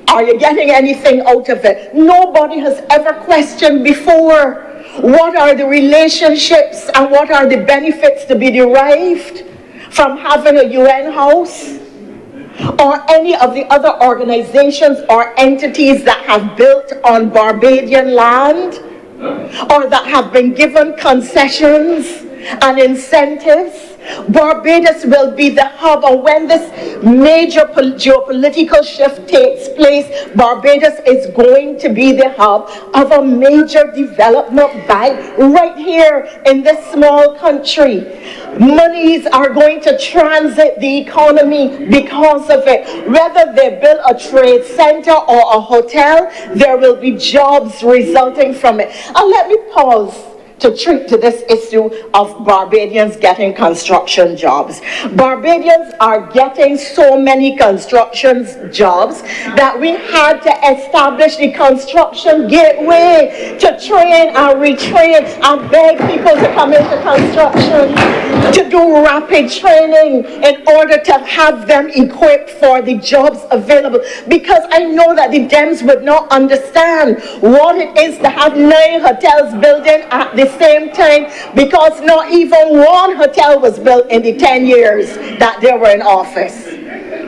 Are you getting anything out of it? Nobody has ever questioned before what are the relationships and what are the benefits to be derived from having a UN house or any of the other organizations or entities that have built on Barbadian land or that have been given concessions and incentives. Barbados will be the hub, and when this major geopolitical shift takes place, Barbados is going to be the hub of a major development bank right here in this small country. Monies are going to transit the economy because of it. Whether they build a trade center or a hotel, there will be jobs resulting from it. And let me pause to treat to this issue of Barbadians getting construction jobs. Barbadians are getting so many construction jobs that we had to establish the construction gateway to train and retrain and beg people to come into construction, to do rapid training in order to have them equipped for the jobs available. Because I know that the Dems would not understand what it is to have 9 hotels building at the same time, because not even one hotel was built in the 10 years that they were in office.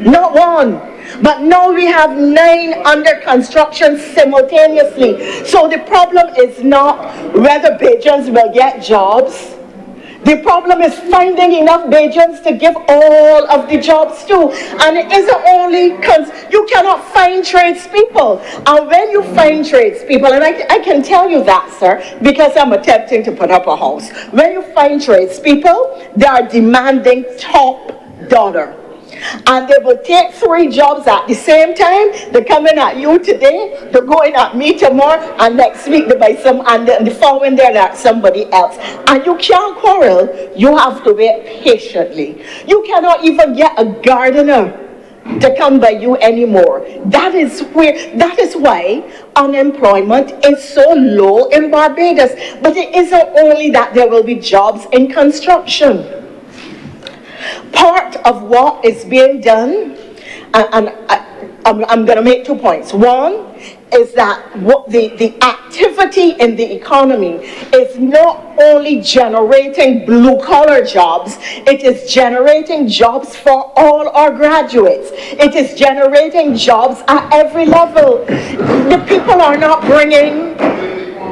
Not one. But now we have 9 under construction simultaneously. So the problem is not whether Bajans will get jobs. The problem is finding enough Bajans to give all of the jobs to. And it isn't only because you cannot find tradespeople. And when you find tradespeople, and I can tell you that, sir, because I'm attempting to put up a house. When you find tradespeople, they are demanding top dollar. And they will take 3 jobs at the same time. They're coming at you today, they're going at me tomorrow, and next week they buy some, and then the following day they're at somebody else. And you can't quarrel, you have to wait patiently. You cannot even get a gardener to come by you anymore. That is why unemployment is so low in Barbados. But it isn't only that there will be jobs in construction. Part of what is being done, and I'm going to make 2 points. One is that what the activity in the economy is not only generating blue-collar jobs, it is generating jobs for all our graduates. It is generating jobs at every level. The people are not bringing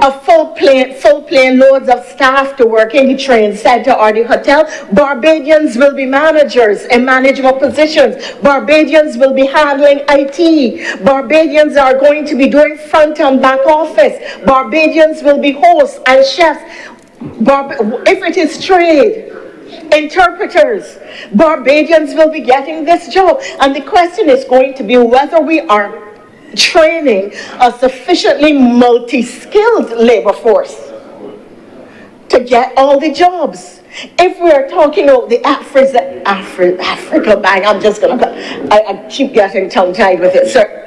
a full plane loads of staff to work in the train center or the hotel. Barbadians will be managers in management positions. Barbadians will be handling IT. Barbadians are going to be doing front and back office. Barbadians will be hosts and chefs. If it is trade, interpreters, Barbadians will be getting this job. And the question is going to be whether we are training a sufficiently multi-skilled labor force to get all the jobs. If we are talking about the Africa Bank, I keep getting tongue-tied with it, sir.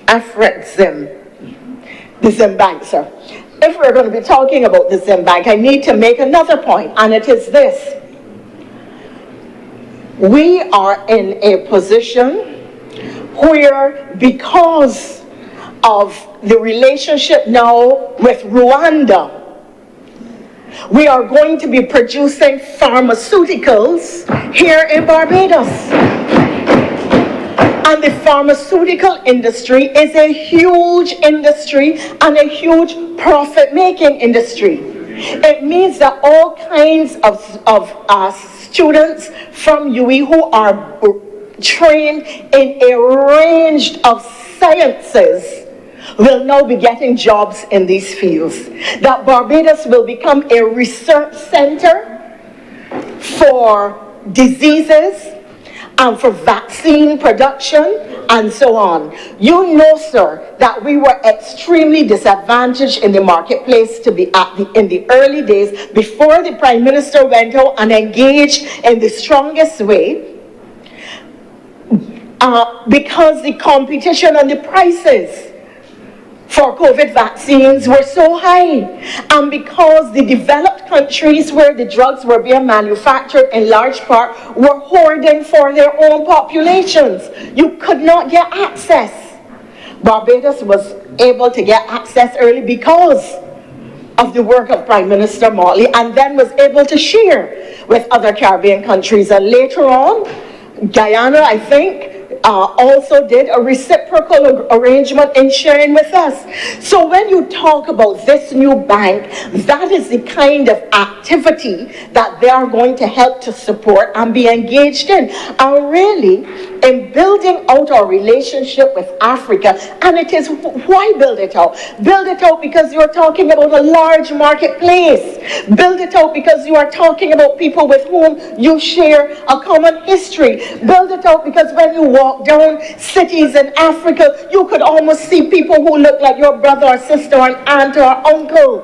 Afrexim, the Zim Bank, sir. If we're going to be talking about the Zim Bank, I need to make another point, and it is this. We are in a position where, because of the relationship now with Rwanda, we are going to be producing pharmaceuticals here in Barbados. And the pharmaceutical industry is a huge industry and a huge profit-making industry. It means that all kinds of students from UE who are trained in a range of sciences will now be getting jobs in these fields. That Barbados will become a research center for diseases and for vaccine production and so on. You know, sir, that we were extremely disadvantaged in the marketplace in the early days before the Prime Minister went out and engaged in the strongest way. Because the competition and the prices for COVID vaccines were so high, and because the developed countries where the drugs were being manufactured in large part were hoarding for their own populations. You could not get access. Barbados was able to get access early because of the work of Prime Minister Motley, and then was able to share with other Caribbean countries. And later on, Guyana, I think, also did a reciprocal arrangement in sharing with us. So when you talk about this new bank, that is the kind of activity that they are going to help to support and be engaged in. And really, in building out our relationship with Africa, and it is, why build it out? Build it out because you are talking about a large marketplace. Build it out because you are talking about people with whom you share a common history. Build it out because when you walk down cities in Africa, you could almost see people who look like your brother or sister or aunt or uncle.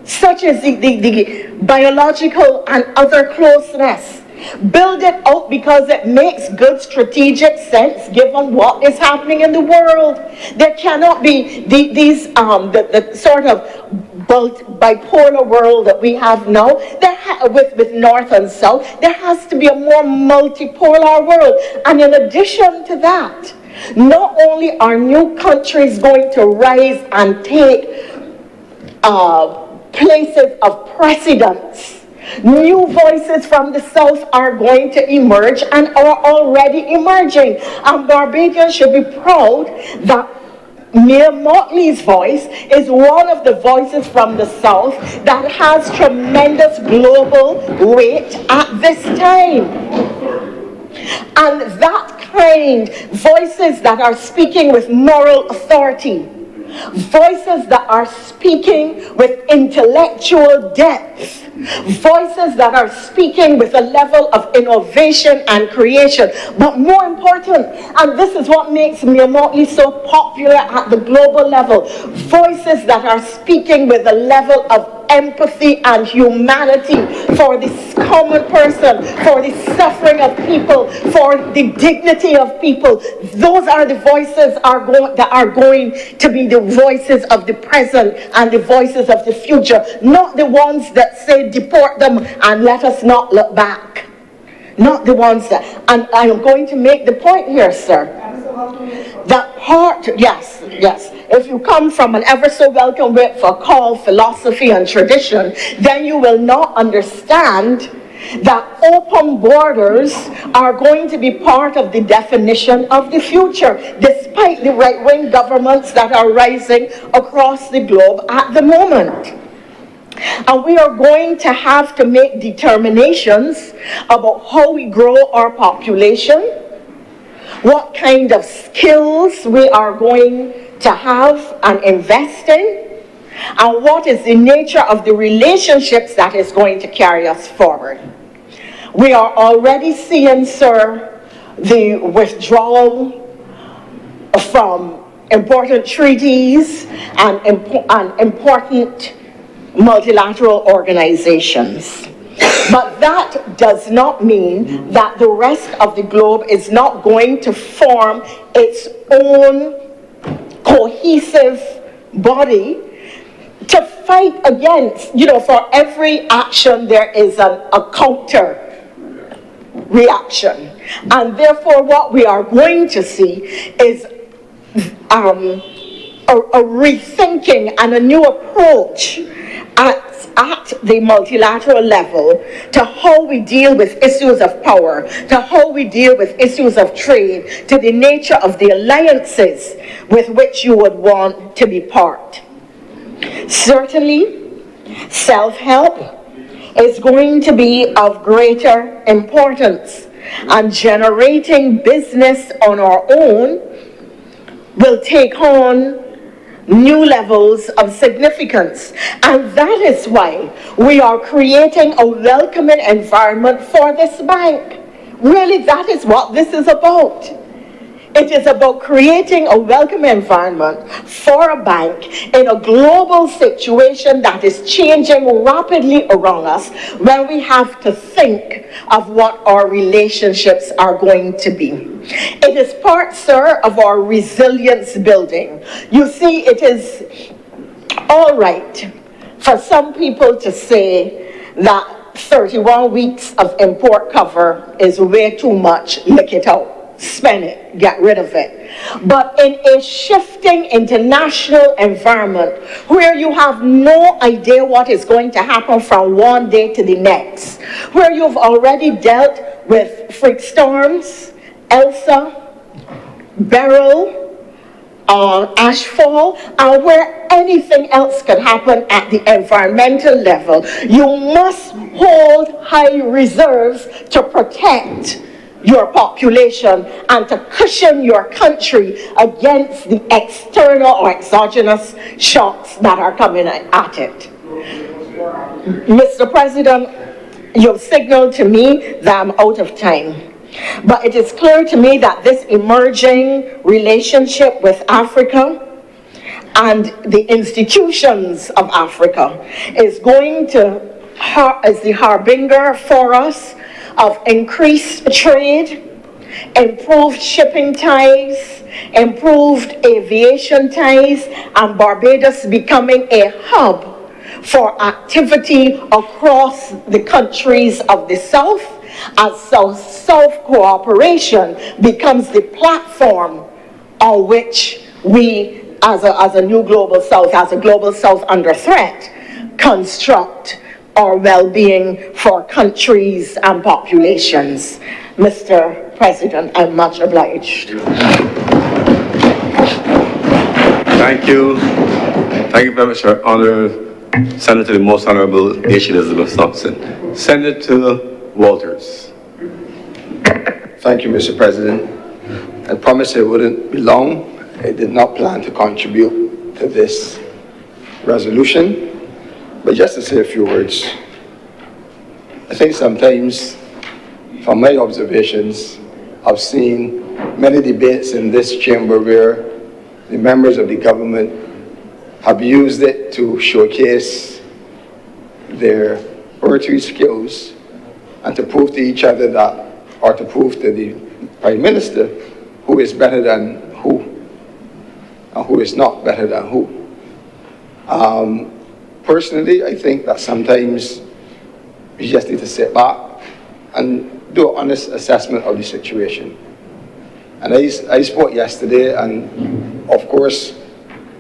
Such is the biological and other closeness. Build it out because it makes good strategic sense given what is happening in the world. There cannot be these the sort of bipolar world that we have now. With North and South, there has to be a more multipolar world. And in addition to that, not only are new countries going to rise and take places of precedence, new voices from the South are going to emerge and are already emerging. And Barbadians should be proud that Mayor Motley's voice is one of the voices from the South that has tremendous global weight at this time. And that kind, voices that are speaking with moral authority, voices that are speaking with intellectual depth, voices that are speaking with a level of innovation and creation. But more important, and this is what makes Miyamoto so popular at the global level, voices that are speaking with a level of empathy and humanity for the common person, for the suffering of people, for the dignity of people. Those are the voices that are going to be the voices of the present and the voices of the future, not the ones that say deport them and let us not look back. Not the ones that, and I am going to make the point here, sir, that part, yes, if you come from an ever so welcome way for call, philosophy and tradition, then you will not understand that open borders are going to be part of the definition of the future, despite the right-wing governments that are rising across the globe at the moment. And we are going to have to make determinations about how we grow our population, what kind of skills we are going to have and invest in, and what is the nature of the relationships that is going to carry us forward. We are already seeing, sir, the withdrawal from important treaties and important multilateral organizations. But that does not mean that the rest of the globe is not going to form its own cohesive body to fight against, for every action there is a counter reaction. And therefore what we are going to see is a rethinking and a new approach at the multilateral level to how we deal with issues of power, to how we deal with issues of trade, to the nature of the alliances with which you would want to be part. Certainly, self-help is going to be of greater importance, and generating business on our own will take on new levels of significance. And that is why we are creating a welcoming environment for this bank. Really, that is what this is about. It is about creating a welcome environment for a bank in a global situation that is changing rapidly around us, where we have to think of what our relationships are going to be. It is part, sir, of our resilience building. You see, it is all right for some people to say that 31 weeks of import cover is way too much, lick it out. Spend it, get rid of it. But in a shifting international environment where you have no idea what is going to happen from one day to the next, where you've already dealt with freak storms, Elsa, Beryl, Ashfall, and where anything else can happen at the environmental level, you must hold high reserves to protect your population and to cushion your country against the external or exogenous shocks that are coming at it. Mr. President, you've signaled to me that I'm out of time. But it is clear to me that this emerging relationship with Africa and the institutions of Africa is going to, as the harbinger for us of increased trade, improved shipping ties, improved aviation ties, and Barbados becoming a hub for activity across the countries of the South, as South-South cooperation becomes the platform on which we, as a new global South, as a global South under threat, construct our well-being for countries and populations. Mr. President, I'm much obliged. Thank you. Thank you very much, Your Honor. Senator, the Most Honourable H. Elizabeth Thompson. Senator Walters. Thank you, Mr. President. I promised it wouldn't be long. I did not plan to contribute to this resolution, but just to say a few words. I think sometimes, from my observations, I've seen many debates in this chamber where the members of the government have used it to showcase their oratory skills and to prove to each other that, or to prove to the Prime Minister who is better than who, and who is not better than who. Personally, I think that sometimes we just need to sit back and do an honest assessment of the situation. And I spoke yesterday, and of course,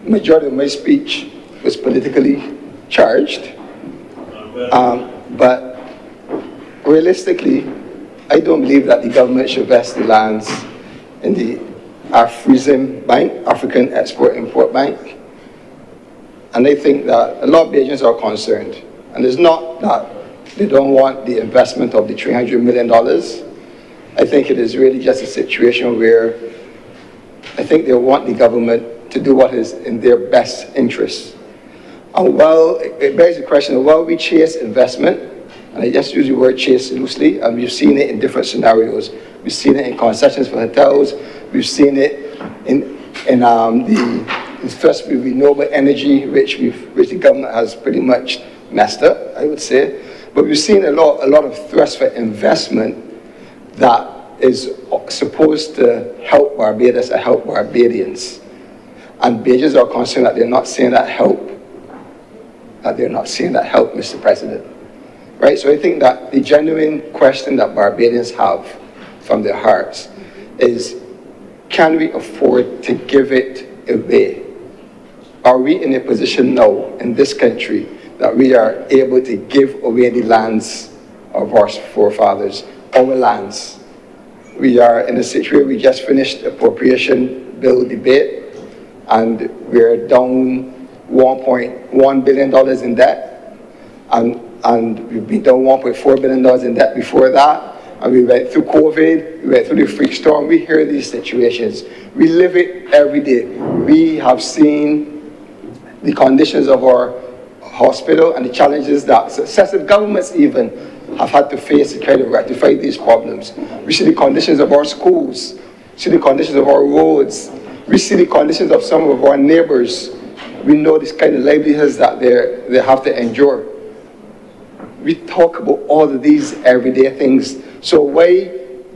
the majority of my speech was politically charged. But realistically, I don't believe that the government should vest the lands in the AFRISM Bank, African Export-Import Bank. And I think that a lot of Bajans are concerned. And it's not that they don't want the investment of the $300 million. I think it is really just a situation where I think they want the government to do what is in their best interest. And while it begs the question of, while we chase investment, and I just use the word chase loosely, and we've seen it in different scenarios. We've seen it in concessions for hotels. We've seen it especially renewable energy, which the government has pretty much messed up, I would say. But we've seen a lot of thrust for investment that is supposed to help Barbados and help Barbadians. And Bajans are concerned that they're not seeing that help. Mr. President. Right? So I think that the genuine question that Barbadians have from their hearts is, can we afford to give it away? Are we in a position now in this country that we are able to give away the lands of our forefathers, our lands? We are in a situation where we just finished appropriation bill debate, and we're down $1.1 billion in debt, and we've been down $1.4 billion in debt before that, and we went through COVID, we went through the freak storm. We hear these situations. We live it every day. We have seen the conditions of our hospital and the challenges that successive governments even have had to face to try to rectify these problems. We see the conditions of our schools, we see the conditions of our roads, we see the conditions of some of our neighbors. We know this kind of livelihoods that they have to endure. We talk about all of these everyday things. So why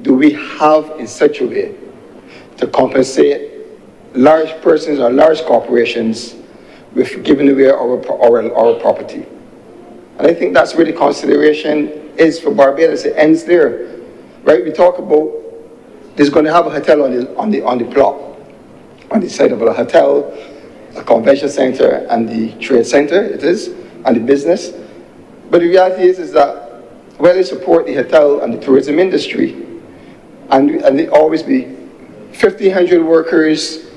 do we have in such a way to compensate large persons or large corporations with giving away our property? And I think that's where the consideration is for Barbados. It ends there, right? We talk about there's going to have a hotel on the plot, on the side of a hotel, a convention center, and the trade center. It is, and the business. But the reality is that while they support the hotel and the tourism industry, and they always be 1,500 workers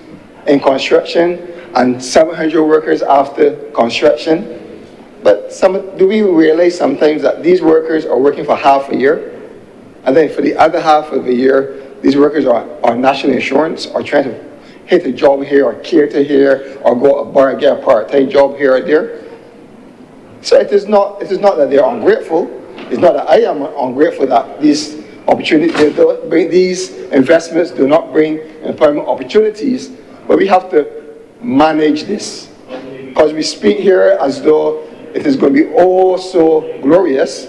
in construction and 700 workers after construction. But do we realize sometimes that these workers are working for half a year? And then for the other half of the year, these workers are on national insurance, or trying to hit a job here, or cater here, or go a bar and get a part-time job here or there. So it is not that they're ungrateful. It's not that I am ungrateful that these opportunities, these investments do not bring employment opportunities, but we have to manage this. Because we speak here as though it is going to be oh so glorious,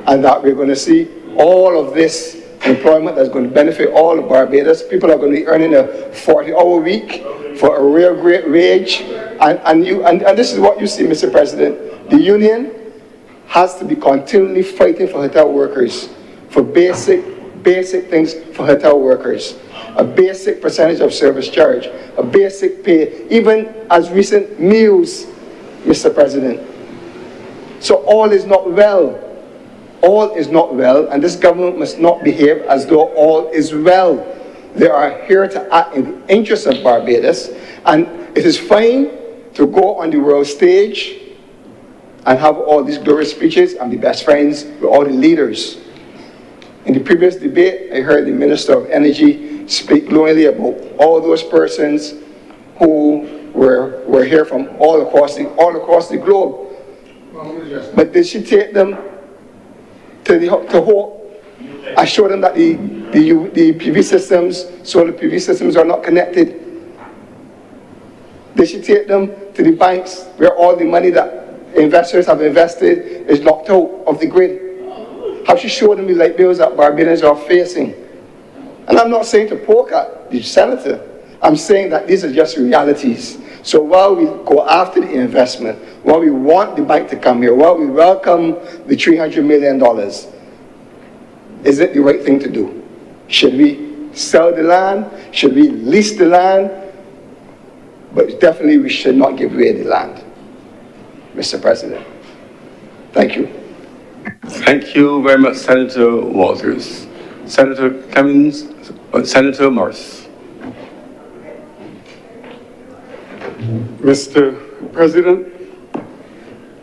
and that we're going to see all of this employment that's going to benefit all of Barbados. People are going to be earning a 40-hour week for a real great wage. And this is what you see, Mr. President. The union has to be continually fighting for hotel workers, for basic things for hotel workers. A basic percentage of service charge, a basic pay, even as recent meals, Mr. President. So all is not well. All is not well, and this government must not behave as though all is well. They are here to act in the interests of Barbados, and it is fine to go on the world stage and have all these glorious speeches and be best friends with all the leaders. In the previous debate, I heard the Minister of Energy speak glowingly about all those persons who were here from all across the globe. But did she take them to Hope? I showed them that the PV systems, solar PV systems are not connected. They should take them to the banks where all the money that investors have invested is locked out of the grid. Have she showed them the light bills that Barbadians are facing? And I'm not saying to poke at the senator. I'm saying that these are just realities. So while we go after the investment, while we want the bank to come here, while we welcome the $300 million, is it the right thing to do? Should we sell the land? Should we lease the land? But definitely we should not give away the land, Mr. President. Thank you. Thank you very much, Senator Walters. Senator Cummings, Senator Morris. Mr. President,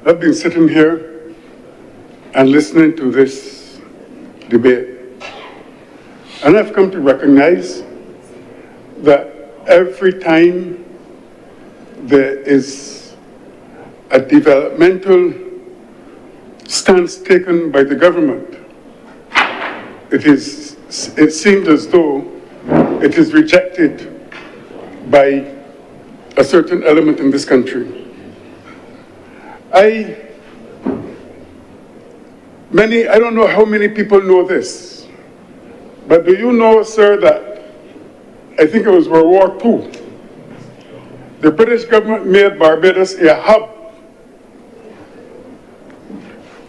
I've been sitting here and listening to this debate, and I've come to recognize that every time there is a developmental stance taken by the government, it seems as though it is rejected by a certain element in this country. I don't know how many people know this, but do you know, sir, that I think it was World War II, the British government made Barbados a hub.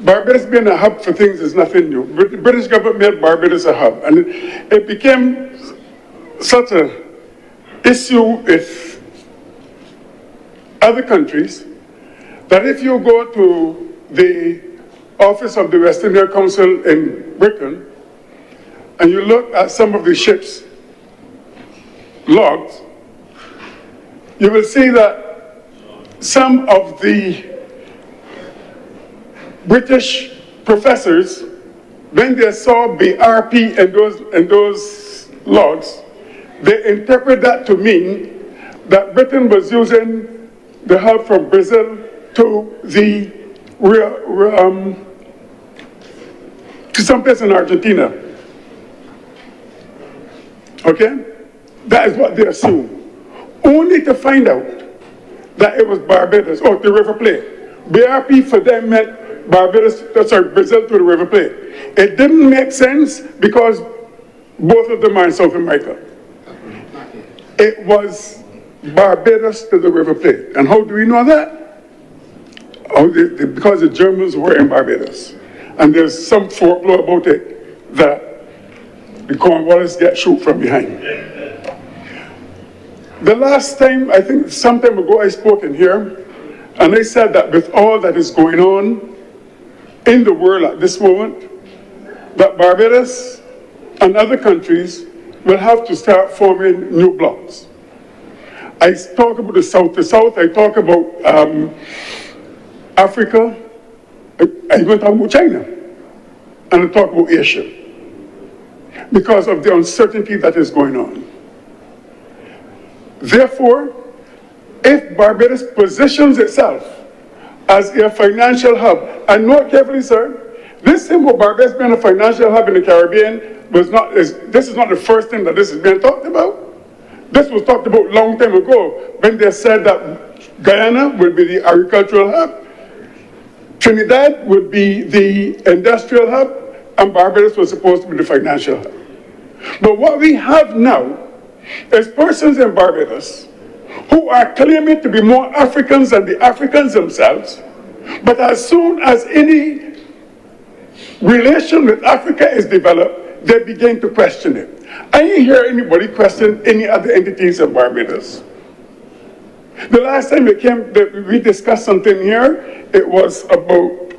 Barbados being a hub for things is nothing new. The British government made Barbados a hub, and it became such an issue with other countries that if you go to the office of the West India Council in Britain and you look at some of the ships' logs, you will see that some of the British professors, when they saw BRP in those logs, they interpret that to mean that Britain was using the hub from Brazil to someplace in Argentina. Okay? That is what they assume. Only to find out that it was Barbados, or the River Plate. BRP for them meant Brazil to the River Plate. It didn't make sense because both of them are in South America. It was Barbados to the River Plate. And how do we know that? Because the Germans were in Barbados. And there's some folklore about it that the Cornwallis get shoot from behind. The last time, I think some time ago, I spoke in here, and I said that with all that is going on in the world at this moment, that Barbados and other countries will have to start forming new blocs. I talk about the South to South, I talk about Africa, I even talk about China, and I talk about Asia, because of the uncertainty that is going on. Therefore, if Barbados positions itself as a financial hub, and note carefully, sir, this thing about Barbados being a financial hub in the Caribbean this is not the first thing that this is being talked about. This was talked about a long time ago when they said that Guyana would be the agricultural hub, Trinidad would be the industrial hub, and Barbados was supposed to be the financial hub. But what we have now is persons in Barbados who are claiming to be more Africans than the Africans themselves, but as soon as any relation with Africa is developed, they begin to question it. I didn't hear anybody question any other entities in Barbados. The last time we discussed something here, it was about,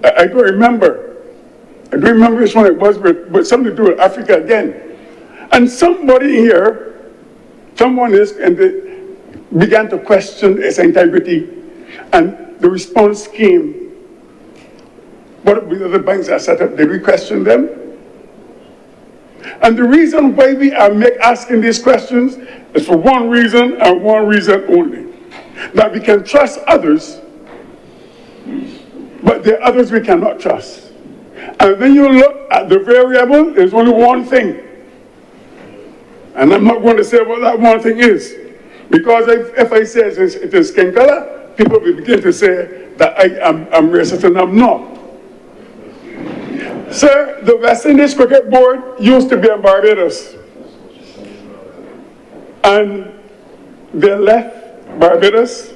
I don't remember which one it was, but something to do with Africa again. And somebody here, and they began to question its integrity, and the response came, what the other banks are set up, did we question them? And the reason why we are asking these questions is for one reason and one reason only. that we can trust others, but there are others we cannot trust. And when you look at the variable, there's only one thing. And I'm not going to say what that one thing is. Because if I say it is skin color, people will begin to say that I'm racist, and I'm not. Sir, the West Indies Cricket Board used to be in Barbados. And they left Barbados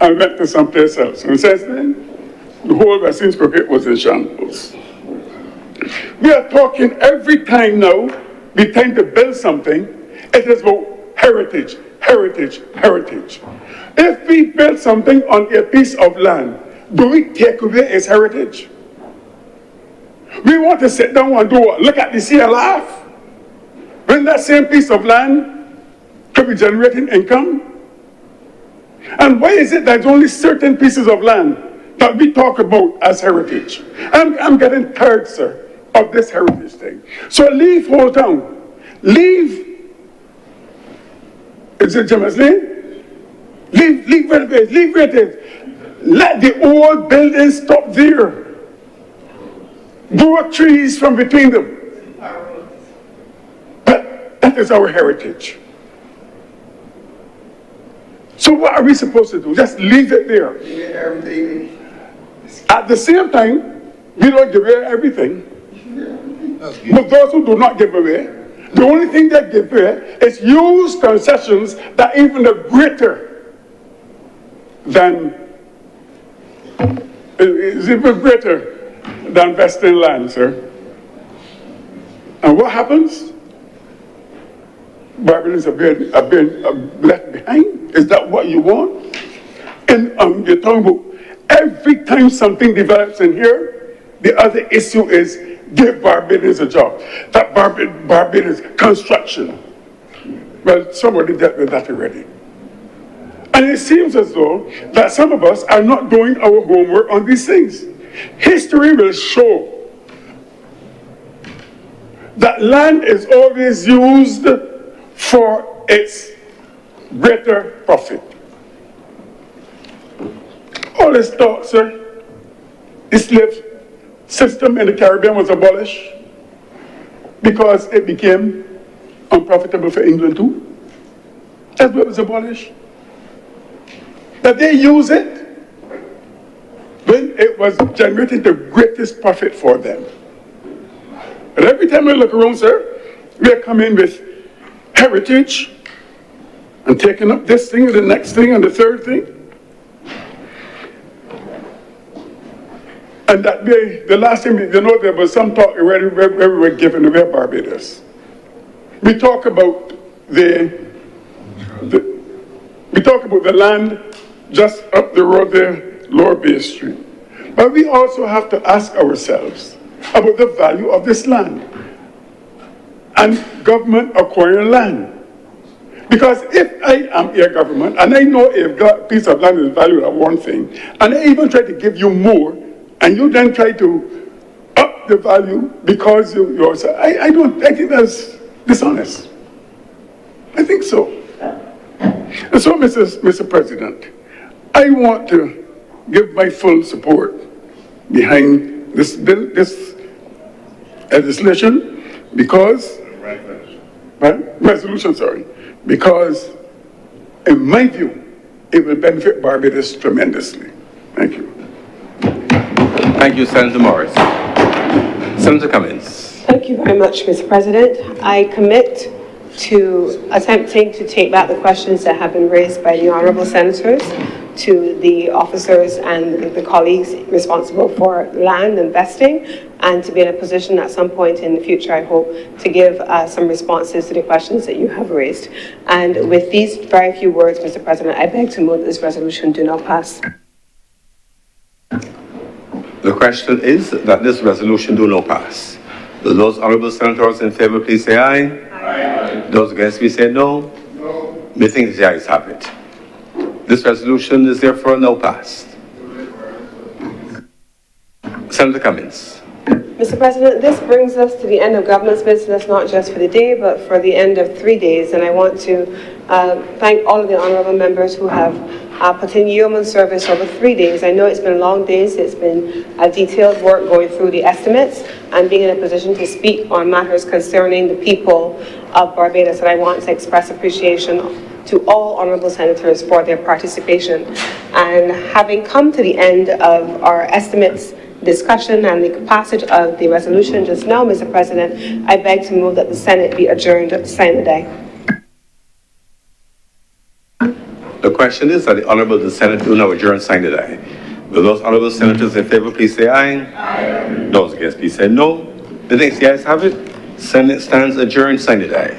and went to someplace else. And since then, the whole West Indies cricket was in shambles. We are talking every time now, we tend to build something, it is about heritage, heritage, heritage. If we build something on a piece of land, do we take away its heritage? We want to sit down and do what? Look at the sea and laugh? When that same piece of land could be generating income? And why is it that only certain pieces of land that we talk about as heritage? I'm getting tired, sir, of this heritage thing. So leave Whole Town. Leave, is it James Lane? Leave where it is, leave where it is. Let the old buildings stop there. Grow trees from between them. But that is our heritage. So what are we supposed to do? Just leave it there. At the same time, we don't give away everything. But those who do not give away, the only thing they give away is use concessions that even are greater than, is even greater than Western land, sir. And what happens? Barbarians are being left behind. Is that what you want? And you're talking about every time something develops in here, the other issue is give Barbadians a job. That Barbadians construction. Well, somebody dealt with that already. And it seems as though that some of us are not doing our homework on these things. History will show that land is always used for its greater profit. All this thought, sir, the slave system in the Caribbean was abolished because it became unprofitable for England too. That's what was abolished. That they use it when it was generating the greatest profit for them. And every time we look around, sir, we are coming with heritage and taking up this thing and the next thing and the third thing. And that day, the last thing, you know, there was some talk already where we were giving away Barbados. We talk about the land just up the road there, Lower Bay Street. But we also have to ask ourselves about the value of this land and government acquiring land. Because if I am a government and I know a piece of land is valued at one thing, and I even try to give you more, and you then try to up the value because you're, I think that's dishonest. I think so. And so, Mr. President, I want to give my full support behind this bill, this legislation, because, resolution, sorry, because in my view, it will benefit Barbados tremendously. Thank you. Thank you, Senator Morris. Senator Cummins. Thank you very much, Mr. President. I commit to attempting to take back the questions that have been raised by the honourable senators to the officers and the colleagues responsible for land investing, and to be in a position at some point in the future, I hope, to give some responses to the questions that you have raised. And with these very few words, Mr. President, I beg to move that this resolution do not pass. The question is that this resolution do not pass. Will those honourable senators in favour please say aye? Aye. Those against me say no? No. We think the ayes have it. This resolution is therefore now passed. Senator Cummins. Mr. President, this brings us to the end of government's business, not just for the day, but for the end of 3 days. And I want to thank all of the honourable members who have putting yeoman service over 3 days. I know it's been long days, it's been a detailed work going through the estimates and being in a position to speak on matters concerning the people of Barbados. And I want to express appreciation to all honourable senators for their participation. And having come to the end of our estimates discussion and the passage of the resolution just now, Mr. President, I beg to move that the Senate be adjourned to sign the day. The question is that the Honourable the Senate do now adjourn sign today. Will those honourable senators in favour please say aye? Aye. Those against please say no. The next ayes have it. Senate stands adjourned sign today.